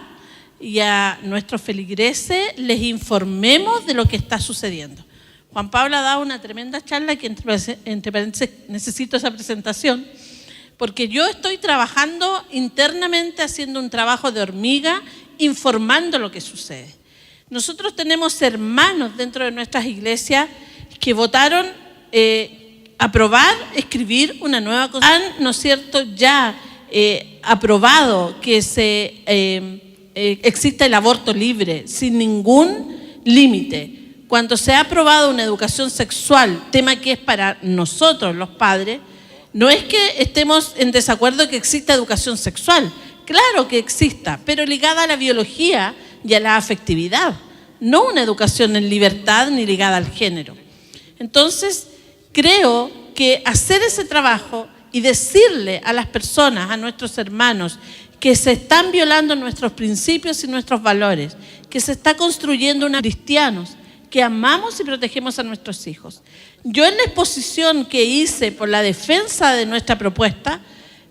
y a nuestros feligreses les informemos de lo que está sucediendo. Juan Pablo ha dado una tremenda charla que entre paréntesis necesito esa presentación, porque yo estoy trabajando internamente, haciendo un trabajo de hormiga, informando lo que sucede. Nosotros tenemos hermanos dentro de nuestras iglesias que votaron aprobar, escribir una nueva constitución. Han, ¿no es cierto?, ya aprobado que exista el aborto libre, sin ningún límite. Cuando se ha aprobado una educación sexual, tema que es para nosotros los padres, no es que estemos en desacuerdo que exista educación sexual, claro que exista, pero ligada a la biología y a la afectividad, no una educación en libertad ni ligada al género. Entonces, creo que hacer ese trabajo y decirle a las personas, a nuestros hermanos, que se están violando nuestros principios y nuestros valores, que se está construyendo una cristianos, que amamos y protegemos a nuestros hijos. Yo en la exposición que hice por la defensa de nuestra propuesta,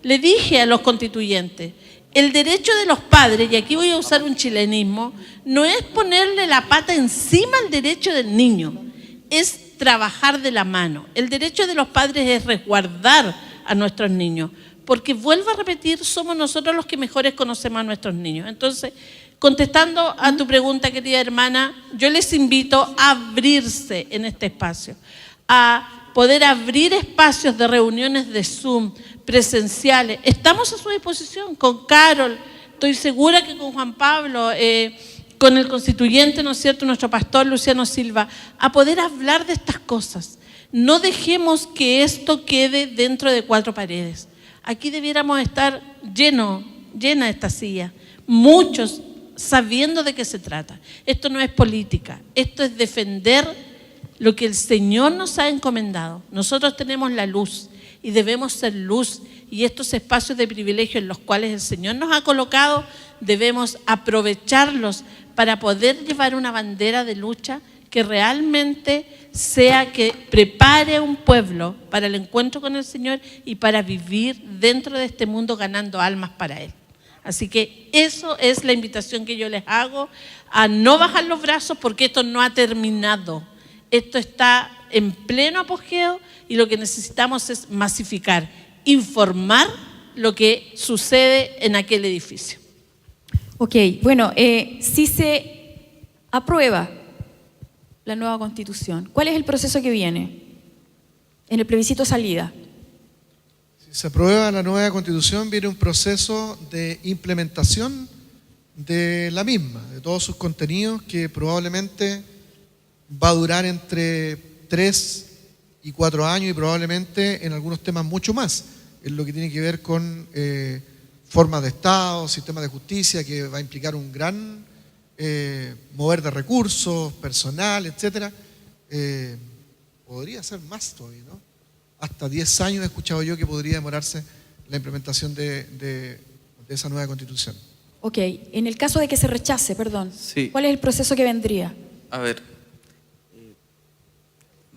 le dije a los constituyentes, el derecho de los padres, y aquí voy a usar un chilenismo, no es ponerle la pata encima al derecho del niño, es trabajar de la mano. El derecho de los padres es resguardar a nuestros niños, porque vuelvo a repetir, somos nosotros los que mejores conocemos a nuestros niños. Entonces, contestando a tu pregunta, querida hermana, yo les invito a abrirse en este espacio, a poder abrir espacios de reuniones de Zoom, presenciales. Estamos a su disposición con Carol, estoy segura que con Juan Pablo, con el constituyente, ¿no es cierto?, nuestro pastor Luciano Silva, a poder hablar de estas cosas. No dejemos que esto quede dentro de cuatro paredes. Aquí debiéramos estar llena esta silla, muchos sabiendo de qué se trata. Esto no es política, esto es defender lo que el Señor nos ha encomendado. Nosotros tenemos la luz y debemos ser luz, y estos espacios de privilegio en los cuales el Señor nos ha colocado, debemos aprovecharlos para poder llevar una bandera de lucha que realmente sea que prepare a un pueblo para el encuentro con el Señor y para vivir dentro de este mundo ganando almas para Él. Así que eso es la invitación que yo les hago, a no bajar los brazos, porque esto no ha terminado. Esto está en pleno apogeo y lo que necesitamos es masificar, informar lo que sucede en aquel edificio. Ok, bueno, si se aprueba la nueva Constitución, ¿cuál es el proceso que viene en el plebiscito salida? Si se aprueba la nueva Constitución, viene un proceso de implementación de la misma, de todos sus contenidos, que probablemente va a durar entre 3 y 4 años y probablemente en algunos temas mucho más, en lo que tiene que ver con formas de Estado, sistema de justicia, que va a implicar un gran mover de recursos, personal, etcétera. Podría ser más todavía, ¿no? Hasta 10 años he escuchado yo que podría demorarse la implementación de esa nueva Constitución. Ok, en el caso de que se rechace, perdón, Sí. ¿cuál es el proceso que vendría? A ver,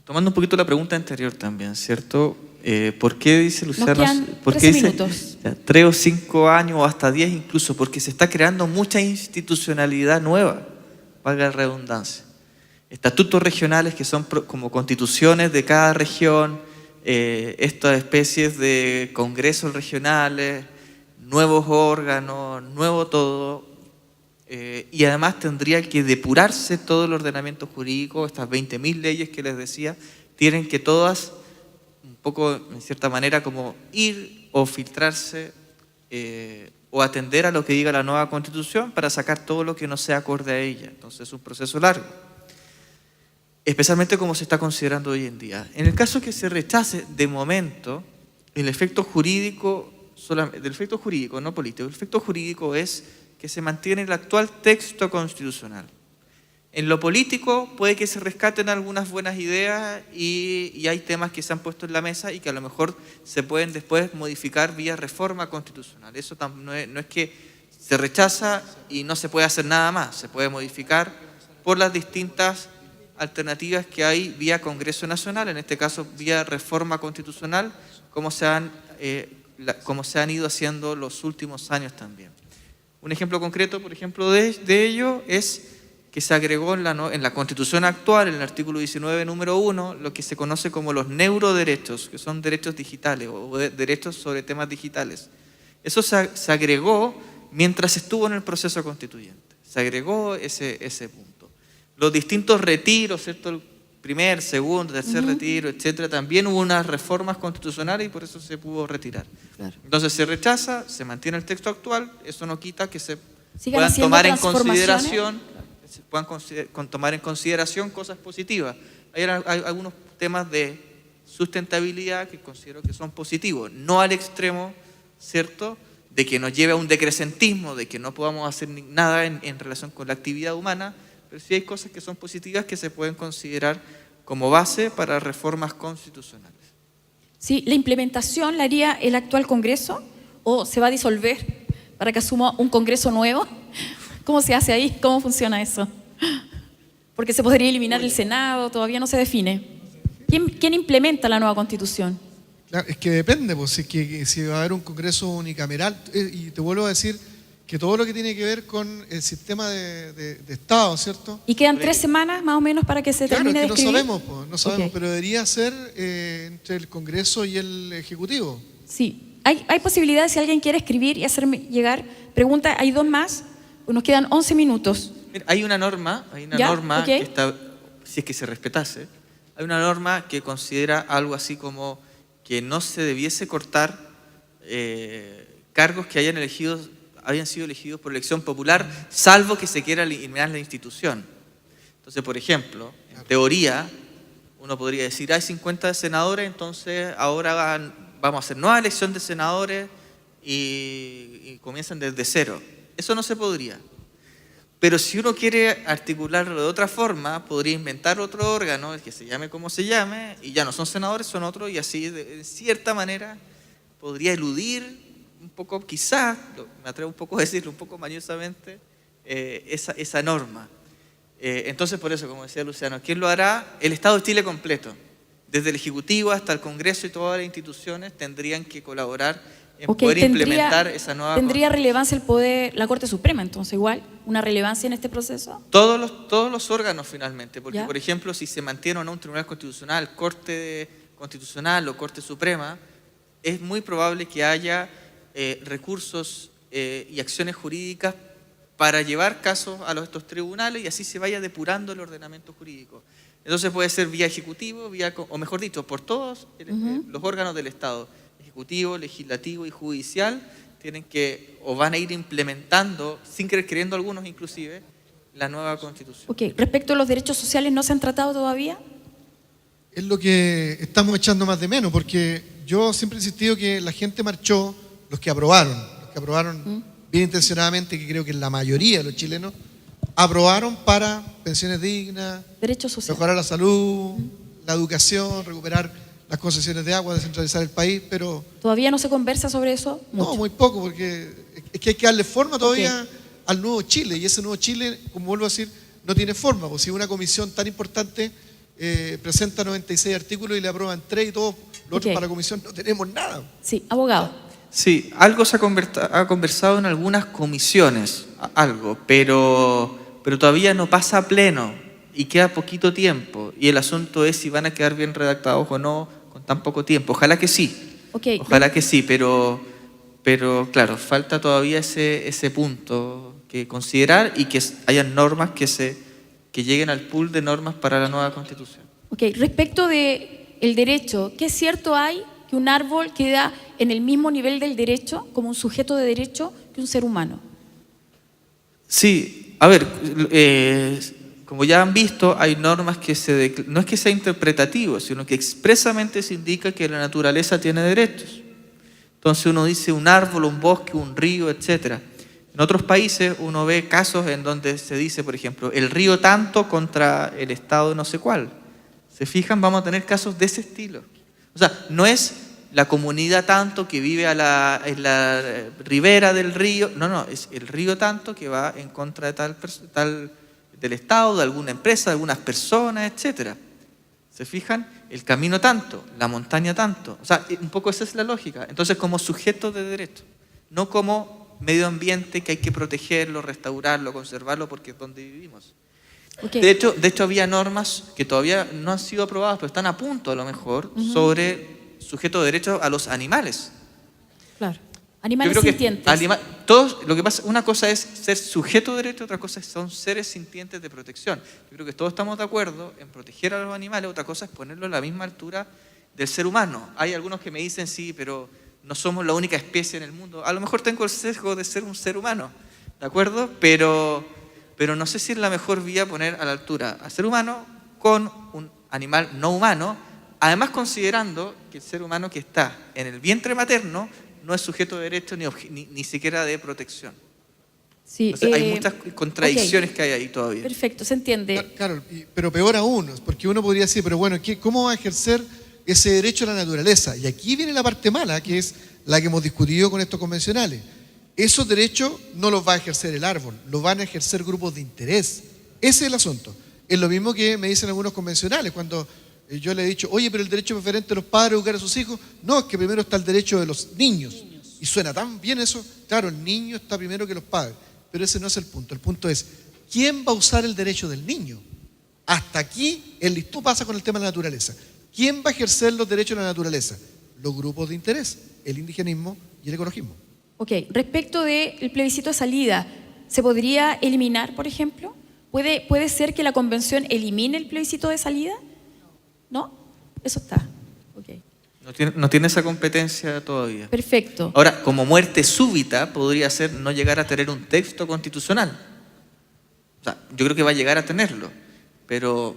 tomando un poquito la pregunta anterior también, ¿cierto? ¿Por qué dice Luciano? quedan ¿Por qué 13 dice minutos. 3 o 5 años o hasta 10 incluso? Porque se está creando mucha institucionalidad nueva, valga la redundancia. Estatutos regionales que son como constituciones de cada región, estas especies de congresos regionales, nuevos órganos, nuevo todo. Y además tendría que depurarse todo el ordenamiento jurídico, estas 20.000 leyes que les decía, tienen que todas, un poco, en cierta manera, como ir o filtrarse o atender a lo que diga la nueva Constitución para sacar todo lo que no sea acorde a ella. Entonces es un proceso largo, especialmente como se está considerando hoy en día. En el caso que se rechace, de momento, el efecto jurídico, del efecto jurídico, no político, el efecto jurídico es que se mantiene el actual texto constitucional. En lo político puede que se rescaten algunas buenas ideas y hay temas que se han puesto en la mesa y que a lo mejor se pueden después modificar vía reforma constitucional. Eso no es que se rechaza y no se puede hacer nada más, se puede modificar por las distintas alternativas que hay vía Congreso Nacional, en este caso vía reforma constitucional, como se han ido haciendo los últimos años también. Un ejemplo concreto, por ejemplo, de ello es que se agregó en la Constitución actual, en el artículo 19, número 1, lo que se conoce como los neuroderechos, que son derechos digitales o derechos sobre temas digitales. Eso se agregó mientras estuvo en el proceso constituyente. Se agregó ese punto. Los distintos retiros, ¿cierto? El primer, segundo, tercer retiro, etcétera, también hubo unas reformas constitucionales y por eso se pudo retirar. Claro. Entonces se rechaza, se mantiene el texto actual, eso no quita que se Sigan puedan haciendo tomar en transformaciones. tomar en consideración cosas positivas. Hay algunos temas de sustentabilidad que considero que son positivos, no al extremo, ¿cierto?, de que nos lleve a un decrecentismo, de que no podamos hacer nada en relación con la actividad humana, pero sí hay cosas que son positivas que se pueden considerar como base para reformas constitucionales. Sí, ¿la implementación la haría el actual Congreso o se va a disolver para que asuma un Congreso nuevo? ¿Cómo se hace ahí? ¿Cómo funciona eso? Porque se podría eliminar el Senado, todavía no se define. ¿Quién implementa la nueva Constitución? Claro, es que depende, pues, si va a haber un Congreso unicameral, y te vuelvo a decir que todo lo que tiene que ver con el sistema de Estado, ¿cierto? Y quedan 3 semanas más o menos para que se Claro, termine es de que escribir. no sabemos, Ok. pero debería ser entre el Congreso y el Ejecutivo. Sí, hay posibilidades si alguien quiere escribir y hacerme llegar. Pregunta, hay 2 más, pues nos quedan 11 minutos. Mira, hay una norma ¿Ya? que Ok. está, si es que se respetase, hay una norma que considera algo así como que no se debiese cortar cargos que hayan sido elegidos por elección popular, salvo que se quiera eliminar la institución. Entonces, por ejemplo, en teoría, uno podría decir, hay 50 senadores, entonces ahora vamos a hacer nueva elección de senadores y comienzan desde cero. Eso no se podría. Pero si uno quiere articularlo de otra forma, podría inventar otro órgano, el que se llame como se llame, y ya no son senadores, son otros, y así, de cierta manera, podría eludir un poco, quizás, me atrevo un poco a decirlo, un poco mañosamente, esa norma. Entonces, por eso, como decía Luciano, ¿quién lo hará? El Estado de Chile completo. Desde el Ejecutivo hasta el Congreso y todas las instituciones tendrían que colaborar en poder implementar esa nueva ¿Tendría relevancia el poder, la Corte Suprema, entonces igual? ¿Una relevancia en este proceso? Todos los órganos finalmente, porque ¿Ya? por ejemplo, si se mantiene o no un tribunal constitucional, Corte Constitucional o Corte Suprema, es muy probable que haya recursos y acciones jurídicas para llevar casos a estos tribunales y así se vaya depurando el ordenamiento jurídico. Entonces puede ser vía ejecutivo, o mejor dicho, por todos los órganos del Estado, ejecutivo, legislativo y judicial, tienen que, o van a ir implementando, sin querer queriendo algunos inclusive, la nueva Constitución. Ok, respecto a los derechos sociales, ¿no se han tratado todavía? Es lo que estamos echando más de menos, porque yo siempre he insistido que la gente marchó, los que aprobaron, los que aprobaron bien intencionadamente, que creo que la mayoría de los chilenos aprobaron para pensiones dignas, Derechos sociales. mejorar la salud, la educación, recuperar las concesiones de agua, descentralizar el país, pero ¿Todavía no se conversa sobre eso? no, Mucho. muy poco, porque es que hay que darle forma todavía al nuevo Chile, y ese nuevo Chile, como vuelvo a decir, no tiene forma, pues si una comisión tan importante presenta 96 artículos y le aprueban 3 y todos los otros para la comisión, no tenemos nada. Sí, abogado. Sí, algo se ha conversado en algunas comisiones, algo, pero todavía no pasa a pleno y queda poquito tiempo. Y el asunto es si van a quedar bien redactados o no con tan poco tiempo. Ojalá que sí. Okay. Ojalá que sí, pero claro, falta todavía ese punto que considerar y que hayan normas que lleguen al pool de normas para la nueva Constitución. Ok, respecto del derecho, ¿qué cierto hay que un árbol queda en el mismo nivel del derecho, como un sujeto de derecho, que un ser humano? Sí, a ver, como ya han visto, hay normas que no es que sea interpretativo, sino que expresamente se indica que la naturaleza tiene derechos. Entonces uno dice un árbol, un bosque, un río, etc. En otros países uno ve casos en donde se dice, por ejemplo, el río tanto contra el estado no sé cuál. ¿Se fijan? Vamos a tener casos de ese estilo. O sea, no es la comunidad tanto que vive en la ribera del río, no, es el río tanto que va en contra de del Estado, de alguna empresa, de algunas personas, etc. ¿Se fijan? El camino tanto, la montaña tanto. O sea, un poco esa es la lógica. Entonces, como sujeto de derecho, no como medio ambiente que hay que protegerlo, restaurarlo, conservarlo, porque es donde vivimos. Okay. De hecho, había normas que todavía no han sido aprobadas, pero están a punto a lo mejor, sobre sujeto de derecho a los animales. Claro. Animales Yo creo sintientes. Lo que pasa, una cosa es ser sujeto de derecho, otra cosa son seres sintientes de protección. Yo creo que todos estamos de acuerdo en proteger a los animales, otra cosa es ponerlo a la misma altura del ser humano. Hay algunos que me dicen, sí, pero no somos la única especie en el mundo. A lo mejor tengo el sesgo de ser un ser humano, ¿de acuerdo? Pero no sé si es la mejor vía poner a la altura al ser humano con un animal no humano, además considerando que el ser humano que está en el vientre materno no es sujeto de derecho ni siquiera de protección. Sí, Entonces, hay muchas contradicciones que hay ahí todavía. Perfecto, se entiende. Claro, pero peor aún, porque uno podría decir, pero bueno, ¿cómo va a ejercer ese derecho a la naturaleza? Y aquí viene la parte mala, que es la que hemos discutido con estos convencionales. Esos derechos no los va a ejercer el árbol, los van a ejercer grupos de interés. Ese es el asunto. Es lo mismo que me dicen algunos convencionales cuando yo le he dicho, oye, pero el derecho preferente de los padres a educar a sus hijos. No, es que primero está el derecho de los niños. Y suena tan bien eso. Claro, el niño está primero que los padres. Pero ese no es el punto. El punto es, ¿quién va a usar el derecho del niño? Hasta aquí el listón pasa con el tema de la naturaleza. ¿Quién va a ejercer los derechos de la naturaleza? Los grupos de interés, el indigenismo y el ecologismo. Ok, respecto del plebiscito de salida, ¿se podría eliminar, por ejemplo? ¿Puede ser que la convención elimine el plebiscito de salida? ¿No? Eso está. Okay. No tiene esa competencia todavía. Perfecto. Ahora, como muerte súbita, podría ser no llegar a tener un texto constitucional. O sea, yo creo que va a llegar a tenerlo, pero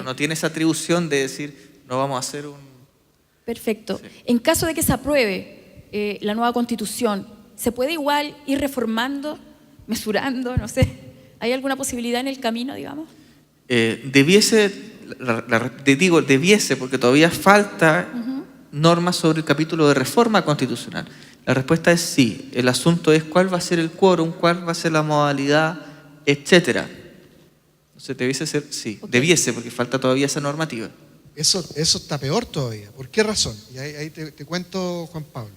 no tiene esa atribución de decir, no vamos a hacer un... Perfecto. Sí. En caso de que se apruebe la nueva Constitución, ¿se puede igual ir reformando, mesurando, no sé? ¿Hay alguna posibilidad en el camino, digamos? Debiese, porque todavía falta normas sobre el capítulo de reforma constitucional. La respuesta es sí. El asunto es cuál va a ser el quórum, cuál va a ser la modalidad, etcétera. Entonces debiese ser, sí, okay. Debiese, porque falta todavía esa normativa. Eso está peor todavía. ¿Por qué razón? Y ahí te cuento, Juan Pablo.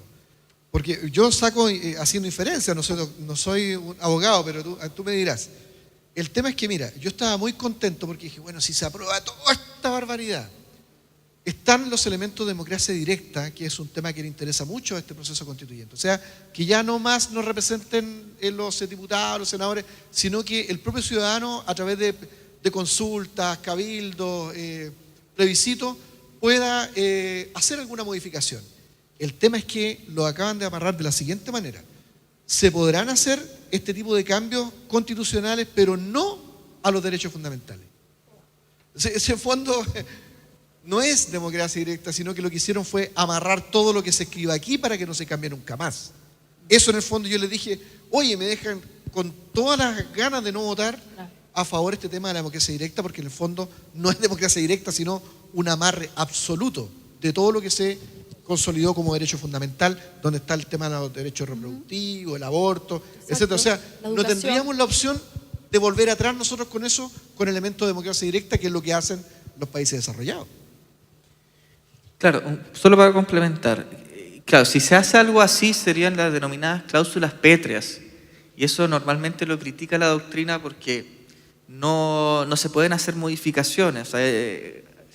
Porque yo saco haciendo inferencia, no soy un abogado, pero tú me dirás. El tema es que, mira, yo estaba muy contento porque dije, bueno, si se aprueba toda esta barbaridad, están los elementos de democracia directa, que es un tema que le interesa mucho a este proceso constituyente. O sea, que ya no más nos representen los diputados, los senadores, sino que el propio ciudadano, a través de consultas, cabildos, plebiscitos, pueda hacer alguna modificación. El tema es que lo acaban de amarrar de la siguiente manera. Se podrán hacer este tipo de cambios constitucionales, pero no a los derechos fundamentales. Ese fondo no es democracia directa, sino que lo que hicieron fue amarrar todo lo que se escriba aquí para que no se cambie nunca más. Eso en el fondo yo les dije, oye, me dejan con todas las ganas de no votar a favor de este tema de la democracia directa, porque en el fondo no es democracia directa, sino un amarre absoluto de todo lo que se consolidó como derecho fundamental, donde está el tema de los derechos reproductivos, el aborto, etcétera. O sea, no tendríamos la opción de volver atrás nosotros con eso, con elementos de democracia directa, que es lo que hacen los países desarrollados. Claro, solo para complementar, claro, si se hace algo así serían las denominadas cláusulas pétreas, y eso normalmente lo critica la doctrina porque no se pueden hacer modificaciones, o sea,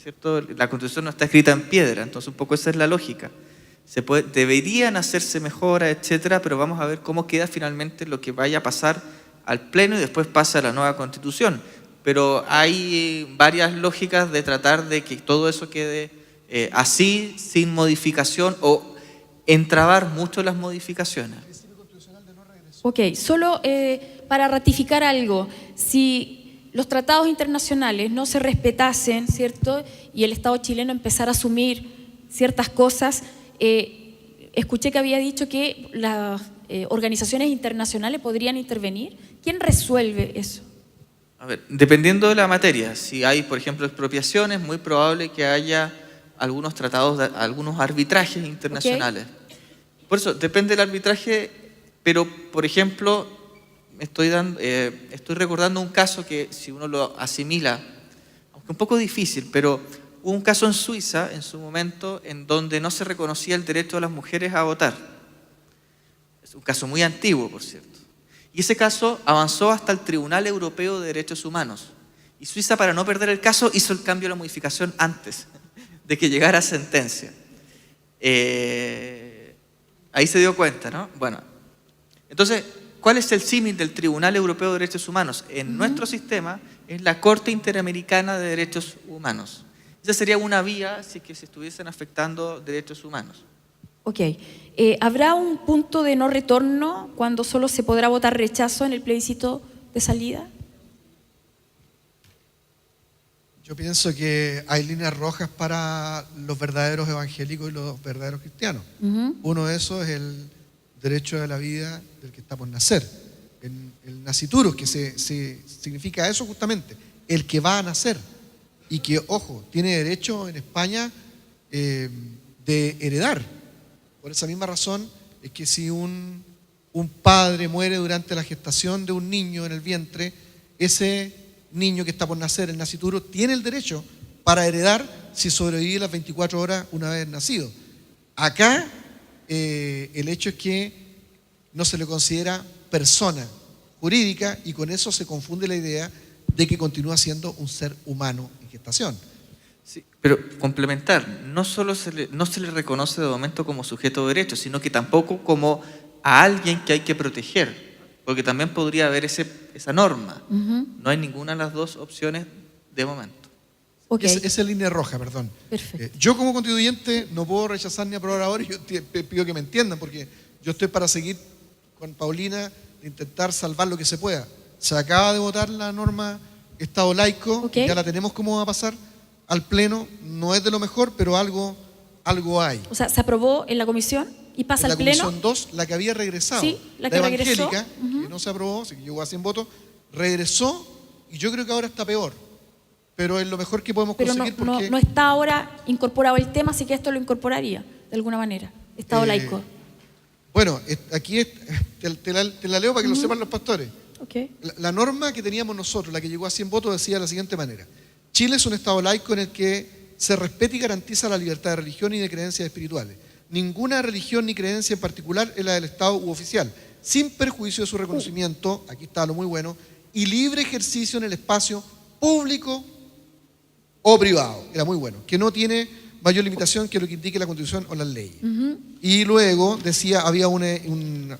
¿cierto? La Constitución no está escrita en piedra, entonces un poco esa es la lógica. Deberían hacerse mejoras, etcétera, pero vamos a ver cómo queda finalmente lo que vaya a pasar al Pleno y después pasa a la nueva Constitución. Pero hay varias lógicas de tratar de que todo eso quede así, sin modificación o entrabar mucho las modificaciones. Ok, solo para ratificar algo, si los tratados internacionales no se respetasen, ¿cierto? Y el Estado chileno empezara a asumir ciertas cosas, escuché que había dicho que las organizaciones internacionales podrían intervenir. ¿Quién resuelve eso? A ver, dependiendo de la materia, si hay, por ejemplo, expropiaciones, muy probable que haya algunos tratados, algunos arbitrajes internacionales. Okay. Por eso, depende del arbitraje, pero, por ejemplo, estoy recordando un caso que, si uno lo asimila, aunque un poco difícil, pero hubo un caso en Suiza, en su momento, en donde no se reconocía el derecho de las mujeres a votar. Es un caso muy antiguo, por cierto. Y ese caso avanzó hasta el Tribunal Europeo de Derechos Humanos. Y Suiza, para no perder el caso, hizo el cambio de la modificación antes de que llegara a sentencia. Ahí se dio cuenta, ¿no? Bueno, entonces, ¿cuál es el símil del Tribunal Europeo de Derechos Humanos? En nuestro sistema es la Corte Interamericana de Derechos Humanos. Esa sería una vía si que se estuviesen afectando derechos humanos. Ok. ¿Habrá un punto de no retorno cuando solo se podrá votar rechazo en el plebiscito de salida? Yo pienso que hay líneas rojas para los verdaderos evangélicos y los verdaderos cristianos. Uno de esos es el derecho a la vida del que está por nacer. El nasciturus, que significa eso justamente, el que va a nacer. Y que, ojo, tiene derecho en España de heredar. Por esa misma razón es que si un padre muere durante la gestación de un niño en el vientre, ese niño que está por nacer, el nascituro, tiene el derecho para heredar si sobrevive las 24 horas una vez nacido. Acá el hecho es que no se le considera persona jurídica y con eso se confunde la idea de que continúa siendo un ser humano en gestación. Sí, pero complementar, no solo no se le reconoce de momento como sujeto de derecho, sino que tampoco como a alguien que hay que proteger, porque también podría haber esa norma. No hay ninguna de las dos opciones de momento. Okay. Esa es línea roja, perdón. Perfecto. Yo como constituyente no puedo rechazar ni aprobar ahora, y yo pido que me entiendan, porque yo estoy para seguir con Paulina de intentar salvar lo que se pueda. Se acaba de votar la norma Estado laico, okay. Ya la tenemos cómo va a pasar al Pleno, no es de lo mejor, pero algo hay. O sea, se aprobó en la comisión y pasa al Pleno. En la comisión 2, la que había regresado. Sí, la que evangélica, regresó. que no se aprobó, así que llegó a 100 votos, regresó y yo creo que ahora está peor. Pero es lo mejor que podemos conseguir porque... no está ahora incorporado el tema, así que esto lo incorporaría de alguna manera. Estado laico. Bueno, aquí te la leo para que lo sepan los pastores. Okay. La norma que teníamos nosotros, la que llegó a 100 votos, decía de la siguiente manera. Chile es un Estado laico en el que se respeta y garantiza la libertad de religión y de creencias espirituales. Ninguna religión ni creencia en particular es la del Estado u oficial, sin perjuicio de su reconocimiento, aquí está lo muy bueno, y libre ejercicio en el espacio público o privado. Era muy bueno, que no tiene mayor limitación que lo que indique la Constitución o las leyes. Y luego decía, había una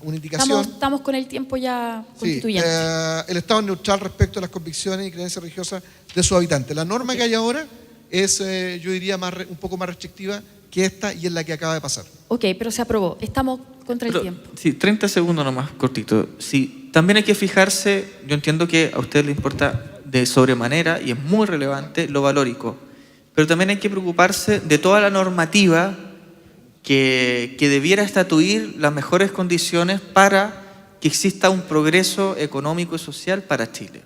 indicación. Estamos con el tiempo ya constituyente. El Estado es neutral respecto a las convicciones y creencias religiosas de sus habitantes. La norma que hay ahora es, yo diría, un poco más restrictiva que esta y es la que acaba de pasar. Ok, pero se aprobó. Estamos contra el tiempo. Sí, 30 segundos nomás, cortito. Sí, también hay que fijarse, yo entiendo que a usted le importa de sobremanera y es muy relevante lo valórico, pero también hay que preocuparse de toda la normativa que debiera estatuir las mejores condiciones para que exista un progreso económico y social para Chile.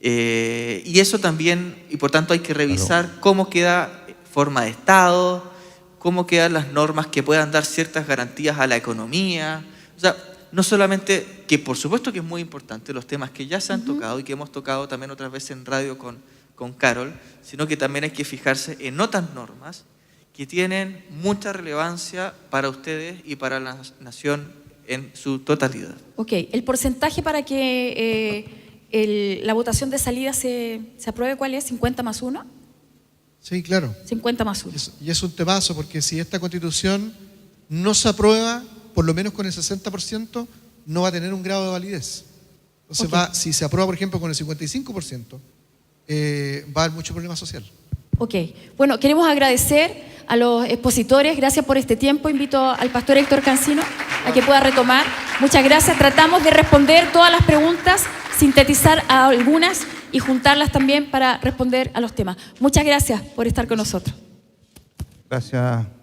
Y eso también, y por tanto hay que revisar cómo queda forma de Estado, cómo quedan las normas que puedan dar ciertas garantías a la economía. O sea, no solamente, que por supuesto que es muy importante, los temas que ya se han tocado y que hemos tocado también otras veces en radio con Carol, sino que también hay que fijarse en otras normas que tienen mucha relevancia para ustedes y para la nación en su totalidad. Ok, el porcentaje para que la votación de salida se apruebe, ¿cuál es? ¿50 más 1? Sí, claro. 50 más 1. Y es un temazo, porque si esta Constitución no se aprueba, por lo menos con el 60%, no va a tener un grado de validez. Entonces, si se aprueba, por ejemplo, con el 55%, va a haber mucho problema social. Ok, bueno, queremos agradecer a los expositores, gracias por este tiempo. Invito al pastor Héctor Cancino a que pueda retomar. Muchas gracias. Tratamos de responder todas las preguntas, sintetizar algunas y juntarlas también para responder a los temas. Muchas gracias por estar con nosotros. Gracias.